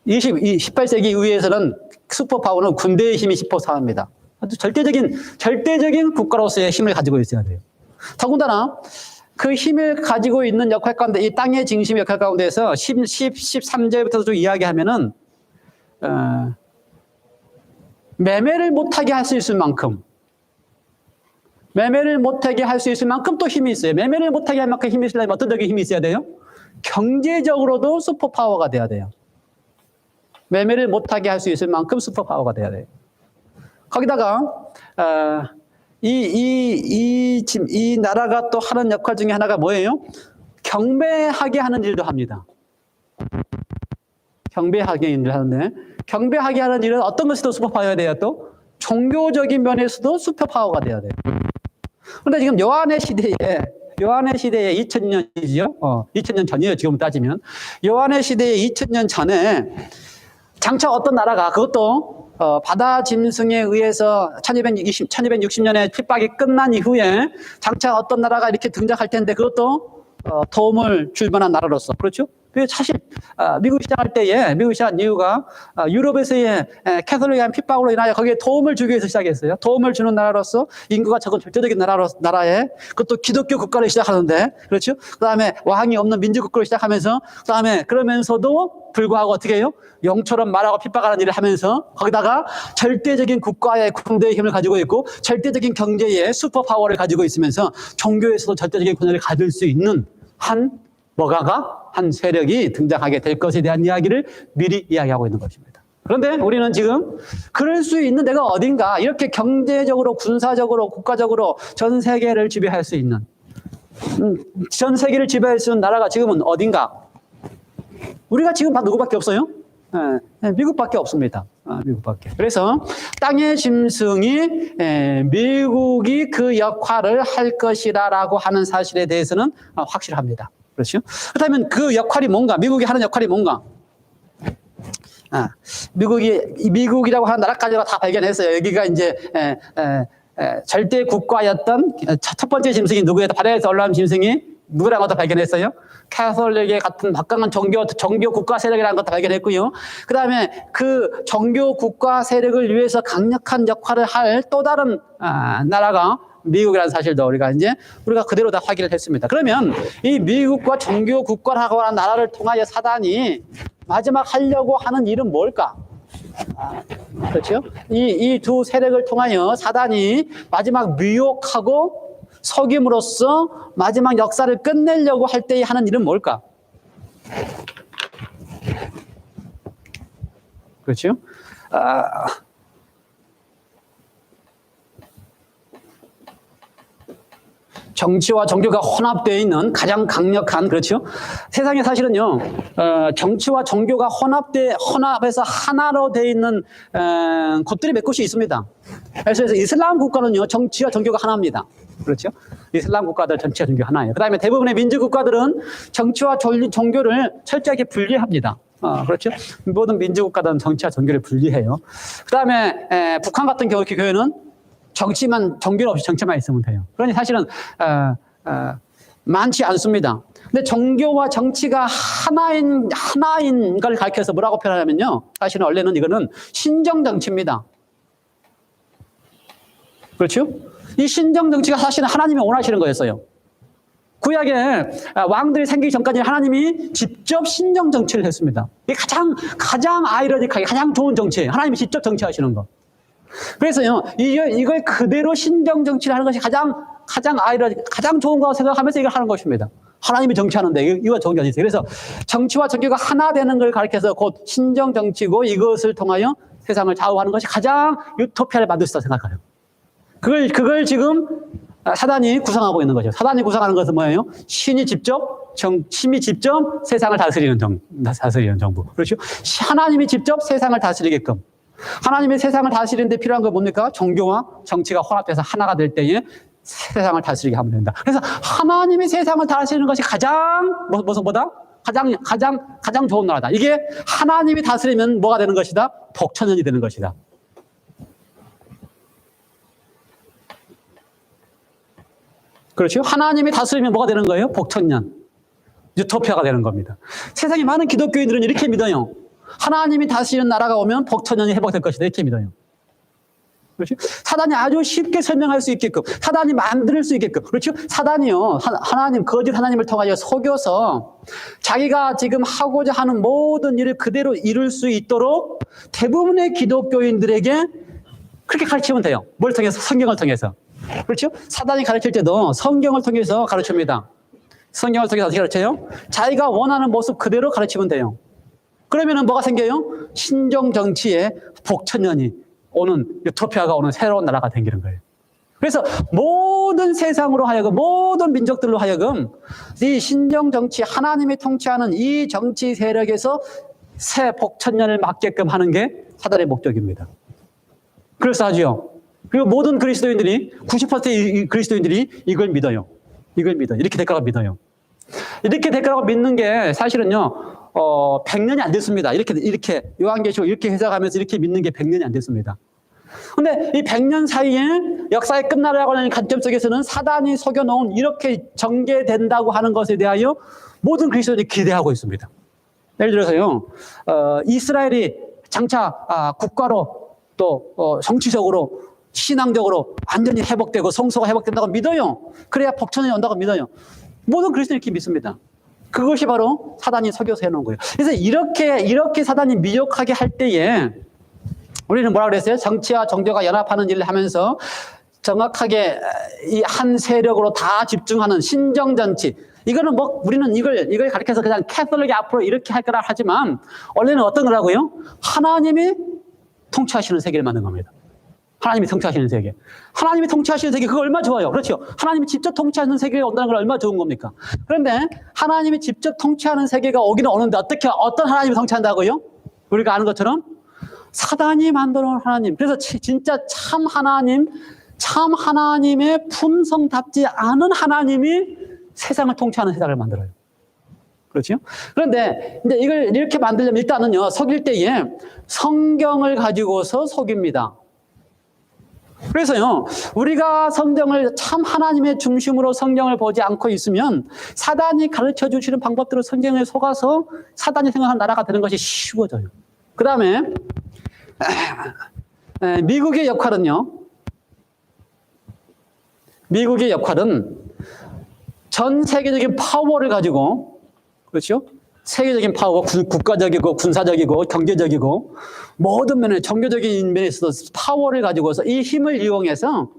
18세기 이후에서는 슈퍼 파워는 군대의 힘이 슈퍼파워입니다. 아주 절대적인 국가로서의 힘을 가지고 있어야 돼요. 더군다나 그 힘을 가지고 있는 역할 가운데, 이 땅의 중심 역할 가운데서 13절부터 좀 이야기하면은, 매매를 못하게 할 수 있을 만큼, 또 힘이 있어요. 매매를 못하게 할 만큼 힘이 있으려면 어떤 적인 힘이 있어야 돼요? 경제적으로도 슈퍼파워가 돼야 돼요. 매매를 못하게 할 수 있을 만큼 슈퍼파워가 돼야 돼요. 거기다가, 이 나라가 또 하는 역할 중에 하나가 뭐예요? 경배하게 하는 일도 합니다. 경배하게 일을 하는데, 경배하게 하는 일은 어떤 것이 슈퍼파워가 돼야 또? 종교적인 면에서도 슈퍼파워가 돼야 돼요. 그런데 지금 요한의 시대에 2000년이죠? 2000년 전이에요, 지금 따지면. 요한의 시대에 2000년 전에 장차 어떤 나라가, 그것도 바다 짐승에 의해서 1260년에 핍박이 끝난 이후에 장차 어떤 나라가 이렇게 등장할 텐데, 그것도 도움을 줄 만한 나라로서. 그렇죠? 사실 미국 시작할 때에, 미국 시작한 이유가 유럽에서의 캐톨릭한 핍박으로 인하여 거기에 도움을 주기 위해서 시작했어요. 도움을 주는 나라로서 인구가 적은 절대적인 나라에, 그것도 기독교 국가를 시작하는데, 그렇죠? 그 다음에 왕이 없는 민주국가를 시작하면서, 그 다음에 그러면서도 불구하고 어떻게 해요? 영처럼 말하고 핍박하는 일을 하면서, 거기다가 절대적인 국가의 군대의 힘을 가지고 있고 절대적인 경제의 슈퍼파워를 가지고 있으면서 종교에서도 절대적인 권한을 가질 수 있는 한 세력이 등장하게 될 것에 대한 이야기를 미리 이야기하고 있는 것입니다. 그런데 우리는 지금 그럴 수 있는 데가 어딘가, 이렇게 경제적으로, 군사적으로, 국가적으로 전 세계를 지배할 수 있는, 전 세계를 지배할 수 있는 나라가 지금은 어딘가? 우리가 지금 누구밖에 없어요? 미국밖에 없습니다. 미국밖에. 그래서 땅의 짐승이 미국이 그 역할을 할 것이라고 하는 사실에 대해서는 확실합니다. 그렇죠? 그렇다면 그 역할이 뭔가? 미국이 하는 역할이 뭔가? 미국이라고 하는 나라까지가 다 발견했어요. 여기가 이제 절대 국가였던 첫 번째 짐승이 누구예요? 바다에서 올라온 짐승이 누구라는 것도 발견했어요? 캐톨릭의 같은 막강한 종교 국가 세력이라는 것도 발견했고요. 그 다음에 그 종교 국가 세력을 위해서 강력한 역할을 할 또 다른 나라가 미국이라는 사실도 우리가 그대로 다 확인을 했습니다. 그러면 이 미국과 종교 국가라고 하는 나라를 통하여 사단이 마지막 하려고 하는 일은 뭘까? 그렇죠? 이 두 세력을 통하여 사단이 마지막 미혹하고 속임으로써 마지막 역사를 끝내려고 할 때 하는 일은 뭘까? 그렇죠? 정치와 종교가 혼합되어 있는 가장 강력한, 그렇죠? 세상에 사실은요, 정치와 종교가 혼합해서 하나로 되어 있는 곳들이 몇 곳이 있습니다. 그래서 이슬람 국가는요, 정치와 종교가 하나입니다. 그렇죠? 이슬람 국가들 정치와 종교 하나예요. 그 다음에 대부분의 민주 국가들은 정치와 종교를 철저하게 분리합니다. 그렇죠? 모든 민주 국가들은 정치와 종교를 분리해요. 그 다음에 북한 같은 교회는 정치만, 종교는 없이 정치만 있으면 돼요. 그러니 사실은 많지 않습니다. 근데 종교와 정치가 하나인 걸 가르쳐서 뭐라고 표현하냐면요, 사실은 원래는 이거는 신정 정치입니다. 그렇죠? 이 신정 정치가 사실은 하나님이 원하시는 거였어요. 구약에 왕들이 생기기 전까지 하나님이 직접 신정 정치를 했습니다. 이게 가장 아이러니하게 가장 좋은 정치예요. 하나님이 직접 정치하시는 거. 그래서요, 이걸 그대로 신정 정치를 하는 것이 가장 가장 좋은 거라고 생각하면서 이걸 하는 것입니다. 하나님이 정치하는데 이거 좋은 게 어디 있어요. 그래서 정치와 종교가 하나 되는 걸 가르쳐서 곧 신정 정치고, 이것을 통하여 세상을 좌우하는 것이 가장 유토피아를 만들 수 있다고 생각해요. 그걸 지금 사단이 구상하고 있는 거죠. 사단이 구상하는 것은 뭐예요? 신이 직접 세상을 다스리는 정부. 그렇죠? 하나님이 직접 세상을 다스리게끔. 하나님이 세상을 다스리는데 필요한 건 뭡니까? 종교와 정치가 혼합돼서 하나가 될 때에 세상을 다스리게 하면 된다. 그래서 하나님이 세상을 다스리는 것이 가장 좋은 나라다. 이게 하나님이 다스리면 뭐가 되는 것이다? 복천년이 되는 것이다. 그렇죠? 하나님이 다스리면 뭐가 되는 거예요? 복천년. 유토피아가 되는 겁니다. 세상에 많은 기독교인들은 이렇게 믿어요. 하나님이 다스리는 나라가 오면 복천년이 회복될 것이다. 이렇게 믿어요. 그렇죠? 사단이 아주 쉽게 설명할 수 있게끔, 사단이 만들 수 있게끔, 그렇죠? 사단이요, 거짓 하나님을 통하여 속여서 자기가 지금 하고자 하는 모든 일을 그대로 이룰 수 있도록 대부분의 기독교인들에게 그렇게 가르치면 돼요. 뭘 통해서? 성경을 통해서. 그렇죠? 사단이 가르칠 때도 성경을 통해서 가르칩니다. 성경을 통해서 어떻게 가르쳐요? 자기가 원하는 모습 그대로 가르치면 돼요. 그러면은 뭐가 생겨요? 신정 정치의 복천년이 오는, 유토피아가 오는 새로운 나라가 생기는 거예요. 그래서 모든 세상으로 하여금, 모든 민족들로 하여금 이 신정 정치, 하나님이 통치하는 이 정치 세력에서 새 복천년을 맞게끔 하는 게 사단의 목적입니다. 그래서 하지요. 그리고 모든 그리스도인들이, 90%의 그리스도인들이 이걸 믿어요. 이렇게 될 거라고 믿어요. 이렇게 될 거라고 믿는 게 사실은요, 100년이 안 됐습니다. 이렇게 요한계시록 이렇게 해석하면서 이렇게 믿는 게 100년이 안 됐습니다. 근데 이 100년 사이에 역사의 끝나라고 하는 관점 속에서는 사단이 속여놓은 이렇게 전개된다고 하는 것에 대하여 모든 그리스도인이 기대하고 있습니다. 예를 들어서요, 이스라엘이 장차 국가로 또 정치적으로 신앙적으로 완전히 회복되고 성소가 회복된다고 믿어요. 그래야 복천년이 온다고 믿어요. 모든 그리스도인이 이렇게 믿습니다. 그것이 바로 사단이 속여서 해놓은 거예요. 그래서 이렇게 사단이 미혹하게 할 때에 우리는 뭐라 그랬어요? 정치와 종교가 연합하는 일을 하면서 정확하게 이 한 세력으로 다 집중하는 신정정치. 이거는 우리는 이걸 가르쳐서 그냥 캐톨릭이 앞으로 이렇게 할 거라 하지만 원래는 어떤 거라고요? 하나님이 통치하시는 세계를 만든 겁니다. 하나님이 통치하시는 세계. 하나님이 통치하시는 세계, 그거 얼마나 좋아요. 그렇죠? 하나님이 직접 통치하는 세계가 온다는 건 얼마나 좋은 겁니까? 그런데 하나님이 직접 통치하는 세계가 오기는 오는데 어떤 하나님이 통치한다고요? 우리가 아는 것처럼 사단이 만들어 놓은 하나님. 그래서 진짜 참 하나님의 품성답지 않은 하나님이 세상을 통치하는 세상을 만들어요. 그렇죠? 그런데 이제 이걸 이렇게 만들려면 일단은요, 속일 때에 성경을 가지고서 속입니다. 그래서요, 우리가 성경을 참 하나님의 중심으로 성경을 보지 않고 있으면 사단이 가르쳐 주시는 방법대로 성경에 속아서 사단이 생각하는 나라가 되는 것이 쉬워져요. 그 다음에 미국의 역할은 전 세계적인 파워를 가지고, 그렇죠? 세계적인 파워, 국가적이고 군사적이고 경제적이고 모든 면에, 종교적인 면에서도 파워를 가지고서 이 힘을 이용해서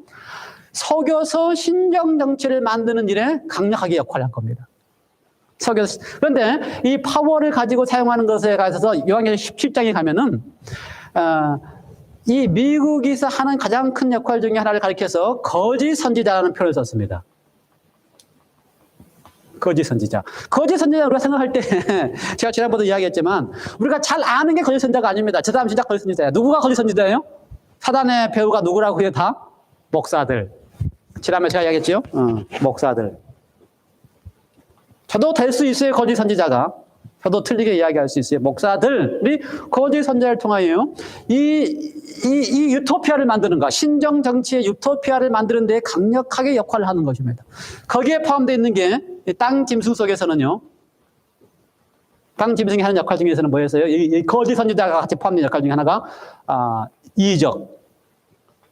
속여서 신정 정치를 만드는 일에 강력하게 역할을 할 겁니다. 속여서. 그런데 이 파워를 가지고 사용하는 것에 가서 요한계시록 17장에 가면은 이 미국에서 하는 가장 큰 역할 중에 하나를 가리켜서 거짓 선지자라는 표현을 썼습니다. 거짓 선지자. 거짓 선지자 우리가 생각할 때 제가 지난번에도 이야기했지만 우리가 잘 아는 게 거짓 선지자가 아닙니다. 저 사람 진짜 거짓 선지자예요. 누구가 거짓 선지자예요? 사단의 배우가 누구라고 해요? 다? 목사들. 지난번에 제가 이야기했죠? 목사들. 저도 될 수 있어요, 거짓 선지자가. 저도 틀리게 이야기할 수 있어요. 목사들이 거짓 선지자를 통하여 이 유토피아를 만드는 것, 신정 정치의 유토피아를 만드는 데 강력하게 역할을 하는 것입니다. 거기에 포함되어 있는 게 땅 짐승 속에서는요. 땅 짐승이 하는 역할 중에서는 뭐였어요? 이 거짓 선지자가 같이 포함된 역할 중에 하나가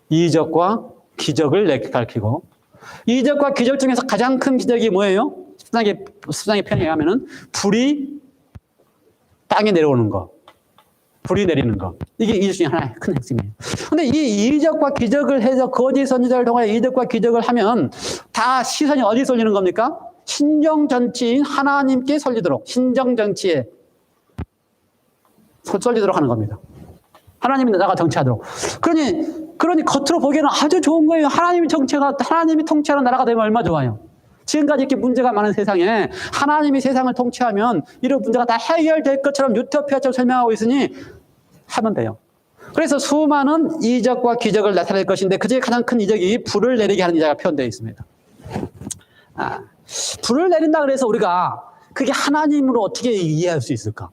이적과 기적을 가리키고, 이적과 기적 중에서 가장 큰 기적이 뭐예요? 십상의 편에 의하면은 불이 땅에 내려오는 거, 불이 내리는 거. 이게 이적 중에 하나의 큰 핵심이에요. 근데 이 이적과 기적을 해서 거짓 선지자를 통하여 이적과 기적을 하면 다 시선이 어디 쏠리는 겁니까? 신정정치인 하나님께 쏠리도록, 신정정치에 쏠리도록 하는 겁니다. 하나님이 나가 정치하도록. 그러니 겉으로 보기에는 아주 좋은 거예요. 하나님이 통치하는 나라가 되면 얼마나 좋아요. 지금까지 이렇게 문제가 많은 세상에 하나님이 세상을 통치하면 이런 문제가 다 해결될 것처럼 유토피아처럼 설명하고 있으니 하면 돼요. 그래서 수많은 이적과 기적을 나타낼 것인데 그중에 가장 큰 이적이 불을 내리게 하는 이자가 표현되어 있습니다. 불을 내린다 그래서 우리가 그게 하나님으로 어떻게 이해할 수 있을까?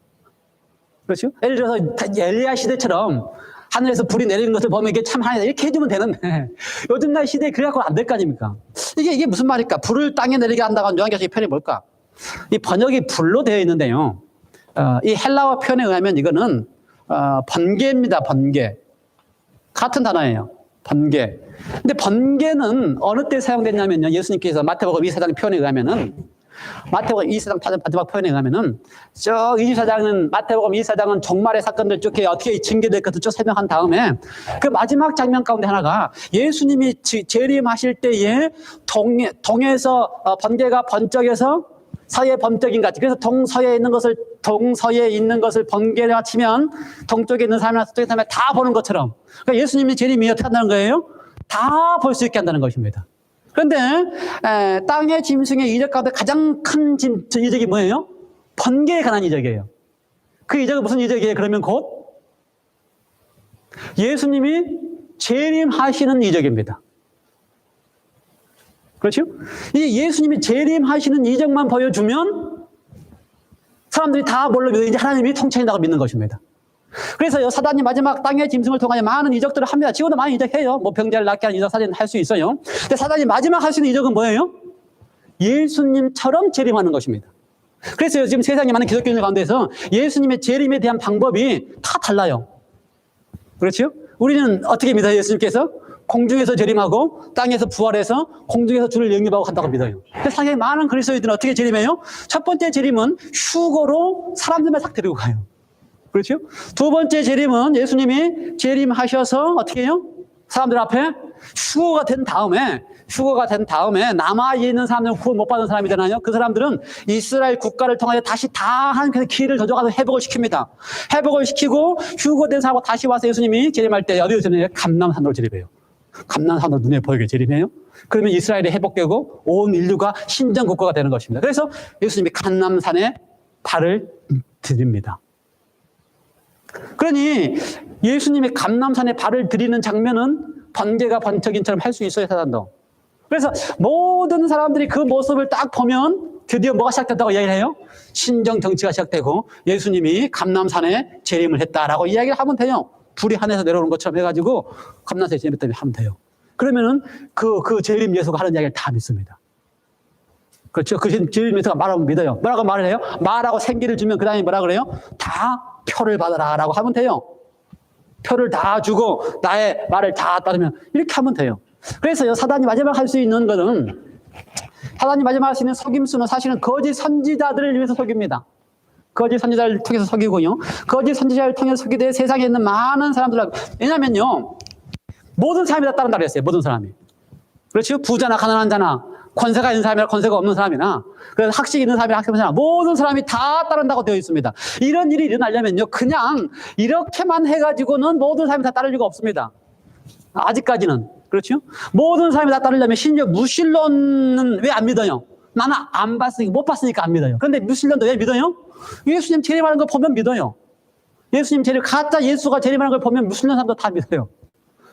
그렇죠? 예를 들어서 엘리야 시대처럼 하늘에서 불이 내리는 것을 보면 이게 참 하나님 이렇게 해주면 되는데 요즘 날 시대에 그래갖고 안 될 거 아닙니까? 이게 무슨 말일까? 불을 땅에 내리게 한다고 하는 요한계시의 표현이 뭘까? 이 번역이 불로 되어 있는데요. 이 헬라어 표현에 의하면 이거는 번개입니다. 번개. 같은 단어예요. 번개. 근데 번개는 어느 때 사용됐냐면요. 예수님께서 마태복음 24장 표현에 의하면은 마태복음 24장 마지막 표현에 의하면은 마태복음 24장은 종말의 사건들 쪽에 어떻게 징계될 것을 쭉 설명한 다음에 그 마지막 장면 가운데 하나가 예수님이 재림하실 때에 동에서 번개가 번쩍여서 서해 번쩍인 같이, 그래서 동서에 있는 것을 번개가 치면 동쪽에 있는 사람이나 서쪽에 있는 사람이 다 보는 것처럼, 그러니까 예수님이 재림이 어떻게 한다는 거예요? 다 볼 수 있게 한다는 것입니다. 그런데 땅의 짐승의 이적 가운데 가장 큰 이적이 뭐예요? 번개에 관한 이적이에요. 그 이적은 무슨 이적이에요? 그러면 곧 예수님이 재림하시는 이적입니다. 그렇죠? 이 예수님이 재림하시는 이적만 보여주면 사람들이 다 뭘로 믿어요? 이제 하나님이 통치한다고 믿는 것입니다. 그래서 사단이 마지막 땅의 짐승을 통하여 많은 이적들을 합니다. 지금도 많이 이적해요. 뭐 병자를 낫게 하는 이적 사진 할 수 있어요. 근데 사단이 마지막 할 수 있는 이적은 뭐예요? 예수님처럼 재림하는 것입니다. 그래서 지금 세상에 많은 기독교인들 가운데서 예수님의 재림에 대한 방법이 다 달라요. 그렇죠? 우리는 어떻게 믿어요? 예수님께서 공중에서 재림하고 땅에서 부활해서 공중에서 주를 영접하고 간다고 믿어요. 세상에 많은 그리스도인들은 어떻게 재림해요? 첫 번째 재림은 휴거로 사람들만 싹 데리고 가요. 그렇죠? 두 번째 재림은 예수님이 재림하셔서 어떻게 해요? 사람들 앞에 휴거가 된 다음에 남아있는 사람들은 구원 못 받은 사람이잖아요. 그 사람들은 이스라엘 국가를 통하여 다시 다 하나님께서 길을 저져가서 회복을 시킵니다. 회복을 시키고 휴거된 사람하고 다시 와서 예수님이 재림할 때 어디로 재림해요? 감람산으로 재림해요. 감람산으로 눈에 보이게 재림해요. 그러면 이스라엘이 회복되고 온 인류가 신정 국가가 되는 것입니다. 그래서 예수님이 감람산에 발을 들입니다. 그러니 예수님이 감람산에 발을 들이는 장면은 번개가 번쩍인처럼 할 수 있어요, 사단도. 그래서 모든 사람들이 그 모습을 딱 보면 드디어 뭐가 시작됐다고 이야기를 해요? 신정 정치가 시작되고 예수님이 감람산에 재림을 했다라고 이야기를 하면 돼요. 불이 하늘에서 내려오는 것처럼 해가지고 감람산에 재림했다고 하면 돼요. 그러면은 그 재림 예수가 하는 이야기를 다 믿습니다. 그렇죠? 그 재림 예수가 말하면 믿어요. 뭐라고 말을 해요? 말하고 생기를 주면 그 다음에 뭐라 그래요? 다 표를 받아라 라고 하면 돼요. 표를 다 주고 나의 말을 다 따르면 이렇게 하면 돼요. 그래서 사단이 마지막 할 수 있는 거는, 사단이 마지막 할 수 있는 속임수는 사실은 거짓 선지자들을 위해서 속입니다. 거짓 선지자를 통해서 속이고요. 거짓 선지자를 통해서 속이되 세상에 있는 많은 사람들, 왜냐면요, 모든 사람이 다 따른다 그랬어요. 모든 사람이. 그렇죠? 부자나 가난한 자나 권세가 있는 사람이나 권세가 없는 사람이나 그래서 학식이 있는 사람이나 학식이 없는 사람, 모든 사람이 다 따른다고 되어 있습니다. 이런 일이 일어나려면요, 그냥 이렇게만 해가지고는 모든 사람이 다 따를 리가 없습니다. 아직까지는. 그렇죠? 모든 사람이 다 따르려면 심지어 무신론은 왜 안 믿어요? 나는 안 봤으니까, 못 봤으니까 안 믿어요. 그런데 무슬림도 왜 믿어요? 예수님 재림하는 걸 보면 믿어요. 예수님 가짜 예수가 재림하는 걸 보면 무슬림 사람도 다 믿어요.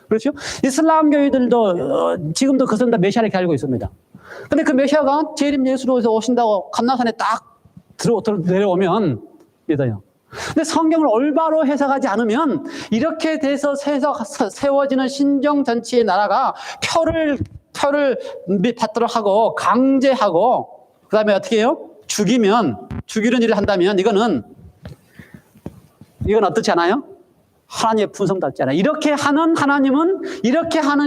그렇죠? 이슬람교회들도 지금도 그 사람 다 메시아를 이렇게 알고 있습니다. 근데 그 메시아가 재림 예수로 해서 오신다고 감람산에 딱 내려오면 믿어요. 근데 성경을 올바로 해석하지 않으면 이렇게 돼서 세워지는 신정 전체의 나라가 표를 받도록 하고 강제하고 그다음에 어떻게 해요? 죽이는 일을 한다면 이건 어떻지 않아요? 하나님의 분성답지 않아요. 이렇게 하는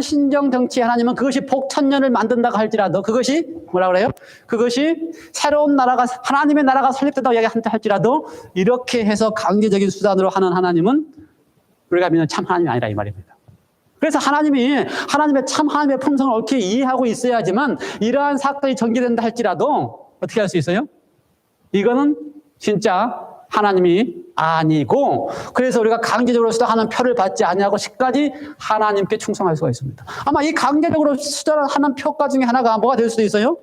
신정 정치 하나님은 그것이 복천년을 만든다고 할지라도 그것이 뭐라 그래요? 그것이 새로운 나라가 하나님의 나라가 설립된다고 이야기한다 할지라도 이렇게 해서 강제적인 수단으로 하는 하나님은 우리가 믿는 참 하나님이 아니라 이 말입니다. 그래서 하나님의 품성을 옳게 이해하고 있어야지만 이러한 사건이 전개된다 할지라도 어떻게 할 수 있어요? 이거는 진짜 하나님이 아니고 그래서 우리가 강제적으로 수단하는 표를 받지 아니하고 끝까지 하나님께 충성할 수가 있습니다. 아마 이 강제적으로 수단하는 표가 중에 하나가 뭐가 될 수도 있어요?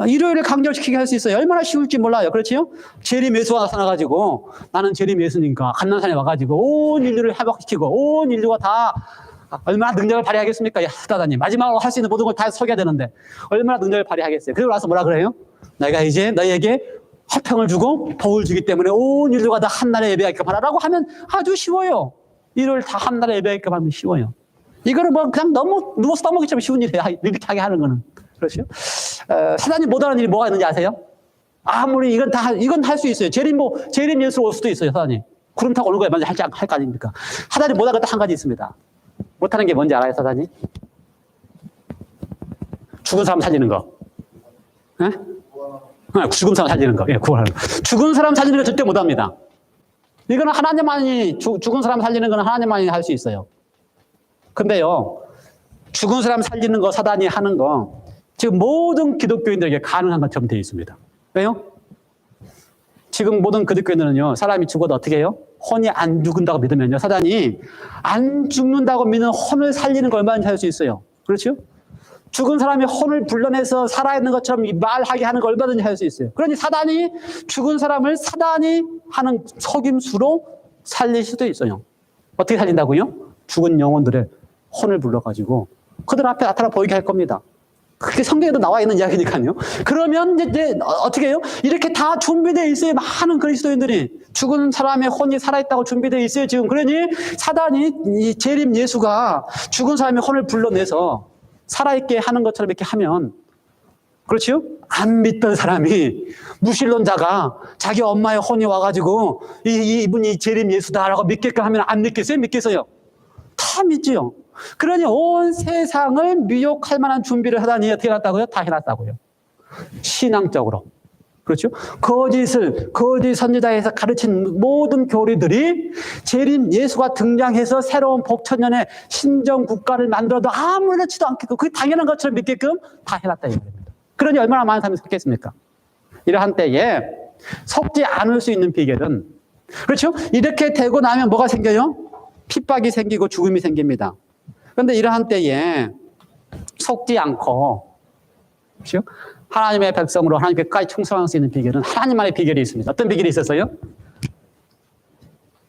일요일을 강제시키게 할 수 있어요. 얼마나 쉬울지 몰라요. 그렇지요? 재림 예수가 나타나가지고 나는 재림 예수니까 감람산에 와가지고 온 인류를 회복시키고 온 인류가 다 얼마나 능력을 발휘하겠습니까? 사단님 마지막으로 할 수 있는 모든 걸 다 속여야 되는데 얼마나 능력을 발휘하겠어요? 그리고 나서 뭐라 그래요? 내가 이제 너희에게 화평을 주고 복을 주기 때문에 온 인류가 다 한나라에 예배하게끔 하라라고 하면 아주 쉬워요. 일요일 다 한나라에 예배하게끔 하면 쉬워요. 이거는 뭐 그냥 너무 누워서 떠먹기처럼 쉬운 일이에요. 이렇게 하게 하는 거는. 그렇죠? 사단이 못하는 일이 뭐가 있는지 아세요? 아무리 이건 할 수 있어요. 재림 예수로 올 수도 있어요. 사단이. 구름 타고 오는 거에 먼저 할 거 아닙니까? 사단이 못하는 것도 한 가지 있습니다. 못하는 게 뭔지 알아요, 사단이? 죽은 사람 살리는 거. 네? 죽은 사람 살리는 거. 예, 구원하는 거. 죽은 사람 살리는 거 절대 못합니다. 이거는 하나님만이, 죽은 사람 살리는 건 하나님만이 할 수 있어요. 근데요, 죽은 사람 살리는 거, 사단이 하는 거, 지금 모든 기독교인들에게 가능한 것처럼 되어 있습니다. 왜요? 지금 모든 기독교인들은요, 사람이 죽어도 어떻게 해요? 혼이 안 죽는다고 믿으면요, 사단이 안 죽는다고 믿는 혼을 살리는 거 얼마든지 할 수 있어요. 그렇죠? 죽은 사람이 혼을 불러내서 살아있는 것처럼 말하게 하는 거 얼마든지 할 수 있어요. 그러니 사단이 죽은 사람을 사단이 하는 속임수로 살릴 수도 있어요. 어떻게 살린다고요? 죽은 영혼들의 혼을 불러가지고 그들 앞에 나타나 보이게 할 겁니다. 그게 성경에도 나와 있는 이야기니까요. 그러면 이제 어떻게 해요? 이렇게 다 준비되어 있어요. 많은 그리스도인들이 죽은 사람의 혼이 살아있다고 준비되어 있어요. 지금 그러니 사단이 이 재림 예수가 죽은 사람의 혼을 불러내서 살아있게 하는 것처럼 이렇게 하면, 그렇죠? 안 믿던 사람이, 무신론자가 자기 엄마의 혼이 와가지고, 이분이 재림 예수다라고 믿게끔 하면 안 믿겠어요? 믿겠어요? 다 믿지요. 그러니 온 세상을 미혹할 만한 준비를 하다니 어떻게 해놨다고요? 다 해놨다고요. 신앙적으로. 그렇죠? 거짓 선지자에서 가르친 모든 교리들이 재림 예수가 등장해서 새로운 복천년의 신정 국가를 만들어도 아무렇지도 않겠고 그게 당연한 것처럼 믿게끔 다 해놨다 이 말입니다. 그러니 얼마나 많은 사람이 속겠습니까? 이러한 때에 속지 않을 수 있는 비결은, 그렇죠? 이렇게 되고 나면 뭐가 생겨요? 핍박이 생기고 죽음이 생깁니다. 그런데 이러한 때에 속지 않고, 그렇죠? 하나님의 백성으로 하나님께 끝까지 충성할 수 있는 비결은 하나님만의 비결이 있습니다. 어떤 비결이 있었어요?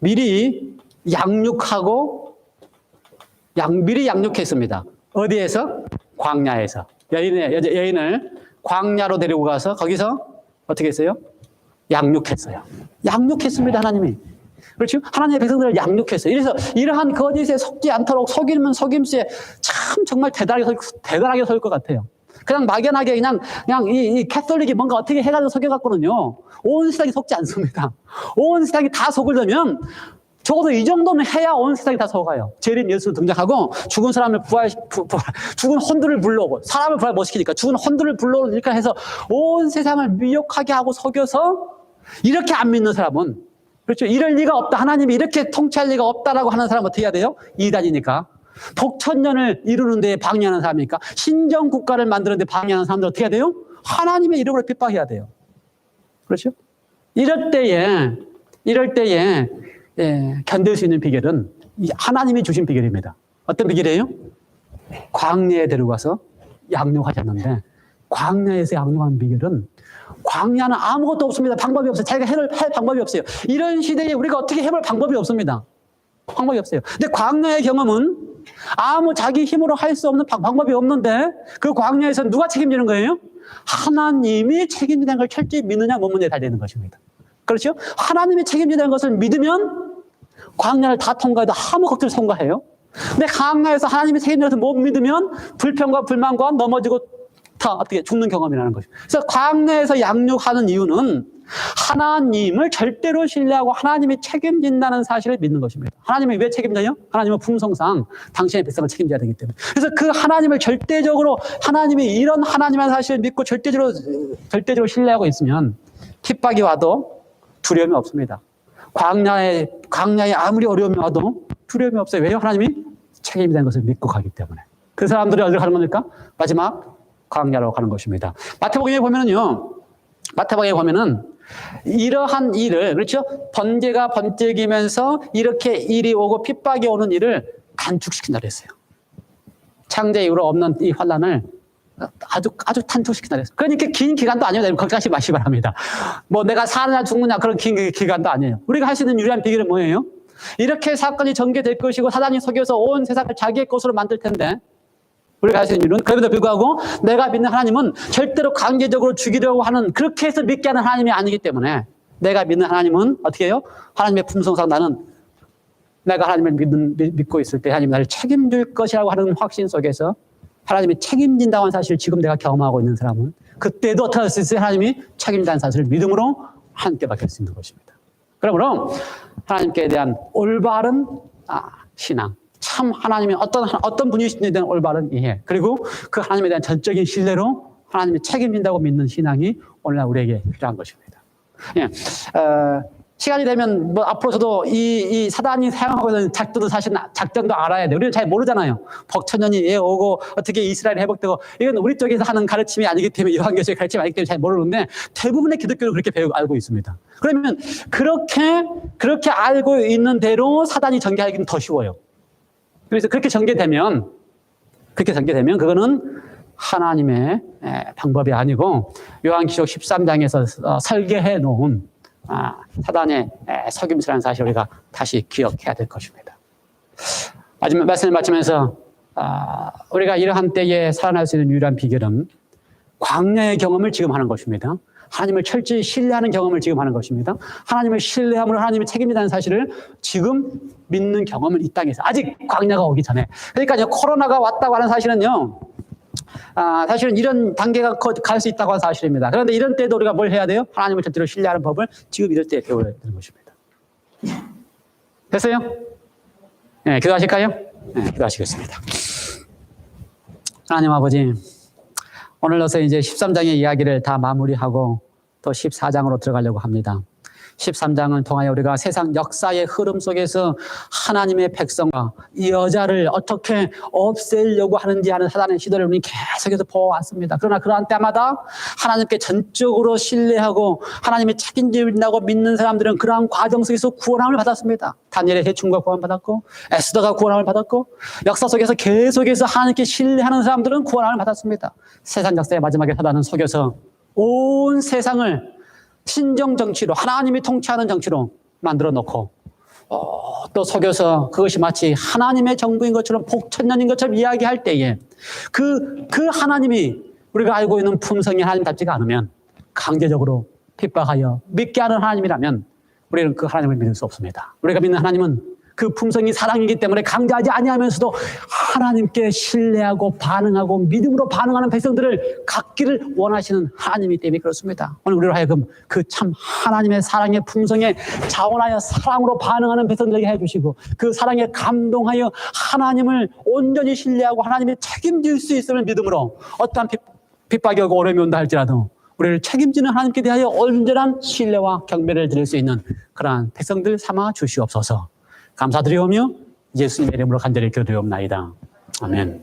미리 양육했습니다. 어디에서? 광야에서. 여인을 광야로 데리고 가서 거기서 어떻게 했어요? 양육했어요. 양육했습니다, 하나님이. 그렇죠? 하나님의 백성들을 양육했어요. 이래서 이러한 거짓에 속지 않도록 속이면 속임수에 참 정말 대단하게 설 것 같아요. 그냥 막연하게 그냥 이 캐톨릭이 뭔가 어떻게 해가지고 속여갖고는요, 온 세상이 속지 않습니다. 온 세상이 다 속으려면 적어도 이 정도는 해야 온 세상이 다 속아요. 재림 예수 등장하고 죽은 사람을 죽은 혼들을 불러오고, 사람을 부활 못 시키니까 죽은 혼들을 불러오니까 해서 온 세상을 미혹하게 하고 속여서 이렇게 안 믿는 사람은, 그렇죠? 이럴 리가 없다. 하나님이 이렇게 통치할 리가 없다라고 하는 사람은 어떻게 해야 돼요? 이단이니까. 복천년을 이루는 데 방해하는 사람이니까, 신정 국가를 만드는 데 방해하는 사람들 어떻게 해야 돼요? 하나님의 이름으로 핍박해야 돼요. 그렇죠? 이럴 때에 견딜 수 있는 비결은 하나님이 주신 비결입니다. 어떤 비결이에요? 광야에 데려가서 양육하셨는데 광야에서 양육하는 비결은 광야는 아무것도 없습니다. 방법이 없어요. 자기가 할 방법이 없어요. 이런 시대에 우리가 어떻게 해볼 방법이 없습니다. 방법이 없어요. 근데 광야의 경험은 아무 자기 힘으로 할 수 없는 방법이 없는데 그 광야에서 누가 책임지는 거예요? 하나님이 책임지는 걸 철저히 믿느냐 못 믿느냐에 달리는 것입니다. 그렇죠? 하나님이 책임지는 것을 믿으면 광야를 다 통과해도 아무 걱정을 통과해요. 근데 광야에서 하나님이 책임지는 것을 못 믿으면 불평과 불만과 넘어지고 다 어떻게 죽는 경험이라는 것이죠. 그래서 광야에서 양육하는 이유는 하나님을 절대로 신뢰하고 하나님이 책임진다는 사실을 믿는 것입니다. 하나님이 왜 책임져요? 하나님은 품성상 당신의 백성을 책임져야 되기 때문에. 그래서 그 하나님을 절대적으로 하나님이 이런 하나님의 사실을 믿고 절대적으로 신뢰하고 있으면 핍박이 와도 두려움이 없습니다. 광야에 아무리 어려움이 와도 두려움이 없어요. 왜요? 하나님이 책임이 된 것을 믿고 가기 때문에. 그 사람들이 어디로 가는 겁니까? 마지막 광야로 가는 것입니다. 마태복음에 보면은요. 마태복음에 보면은 이러한 일을, 그렇죠? 번개가 번쩍이면서 이렇게 일이 오고 핍박이 오는 일을 단축시킨다 그랬어요. 창제 이후로 없는 이 환란을 아주 단축시킨다 그랬어요. 그러니까 긴 기간도 아니에요. 걱정하지 마시기 바랍니다. 뭐 내가 사느냐 죽느냐 그런 긴 기간도 아니에요. 우리가 할 수 있는 유일한 비결은 뭐예요? 이렇게 사건이 전개될 것이고 사단이 속여서 온 세상을 자기의 것으로 만들 텐데 우리가 할 수 있는 이유는 그럼에도 불구하고 내가 믿는 하나님은 절대로 강제적으로 죽이려고 하는 그렇게 해서 믿게 하는 하나님이 아니기 때문에 내가 믿는 하나님은 어떻게 해요? 하나님의 품성상 나는 내가 하나님을 믿고 있을 때 하나님이 나를 책임질 것이라고 하는 확신 속에서 하나님이 책임진다고 하는 사실을 지금 내가 경험하고 있는 사람은 그때도 어떻게 할 수 있어요? 하나님이 책임진다는 사실을 믿음으로 함께 받을 수 있는 것입니다. 그러므로 하나님께 대한 올바른 신앙, 참 하나님이 어떤 분이신지에 대한 올바른 이해, 그리고 그 하나님에 대한 전적인 신뢰로 하나님이 책임진다고 믿는 신앙이 오늘날 우리에게 필요한 것입니다. 예, 시간이 되면 뭐 앞으로 저도 이 사단이 사용하고 있는 작전도 알아야 돼요. 우리는 잘 모르잖아요. 벅천년이 오고 어떻게 이스라엘이 회복되고 이건 우리 쪽에서 하는 가르침이 아니기 때문에 요한계시의 가르침이 아니기 때문에 잘 모르는데 대부분의 기독교는 그렇게 알고 있습니다. 그러면 그렇게 알고 있는 대로 사단이 전개하기는 더 쉬워요. 그래서 그렇게 전개되면 그거는 하나님의 방법이 아니고 요한계시록 13장에서 설계해 놓은 사단의 속임수라는 사실을 우리가 다시 기억해야 될 것입니다. 말씀을 마치면서 우리가 이러한 때에 살아날 수 있는 유일한 비결은 광야의 경험을 지금 하는 것입니다. 하나님을 철저히 신뢰하는 경험을 지금 하는 것입니다. 하나님을 신뢰함으로 하나님이 책임진다는 사실을 지금 믿는 경험을 이 땅에서 아직 광야가 오기 전에. 그러니까 코로나가 왔다고 하는 사실은요. 사실은 이런 단계가 갈 수 있다고 하는 사실입니다. 그런데 이런 때도 우리가 뭘 해야 돼요? 하나님을 절대로 신뢰하는 법을 지금 이럴 때 배워야 되는 것입니다. 됐어요? 네, 기도하실까요? 네, 기도하시겠습니다. 하나님 아버지, 오늘로서 이제 13장의 이야기를 다 마무리하고 또 14장으로 들어가려고 합니다. 13장을 통하여 우리가 세상 역사의 흐름 속에서 하나님의 백성과 이 여자를 어떻게 없애려고 하는지 하는 사단의 시도를 우리 계속해서 보아왔습니다. 그러나 그러한 때마다 하나님께 전적으로 신뢰하고 하나님의 책임진다고 믿는 사람들은 그러한 과정 속에서 구원함을 받았습니다. 다니엘의 해충과 구원받았고 에스더가 구원함을 받았고 역사 속에서 계속해서 하나님께 신뢰하는 사람들은 구원함을 받았습니다. 세상 역사의 마지막에 사단은 속여서 온 세상을 신정 정치로 하나님이 통치하는 정치로 만들어 놓고 또 속여서 그것이 마치 하나님의 정부인 것처럼 복천년인 것처럼 이야기할 때에 그 하나님이 우리가 알고 있는 품성이 하나님답지가 않으면 강제적으로 핍박하여 믿게 하는 하나님이라면 우리는 그 하나님을 믿을 수 없습니다. 우리가 믿는 하나님은 그 품성이 사랑이기 때문에 강제하지 아니하면서도 하나님께 신뢰하고 반응하고 믿음으로 반응하는 백성들을 갖기를 원하시는 하나님이기 때문에 그렇습니다. 오늘 우리로 하여금 그 참 하나님의 사랑의 품성에 자원하여 사랑으로 반응하는 백성들에게 해주시고 그 사랑에 감동하여 하나님을 온전히 신뢰하고 하나님이 책임질 수 있음을 믿음으로 어떠한 핍박이 오고 어려움이 온다 할지라도 우리를 책임지는 하나님께 대하여 온전한 신뢰와 경배를 드릴 수 있는 그러한 백성들 삼아 주시옵소서. 감사드리오며 예수님의 이름으로 간절히 기도드리옵나이다. 아멘.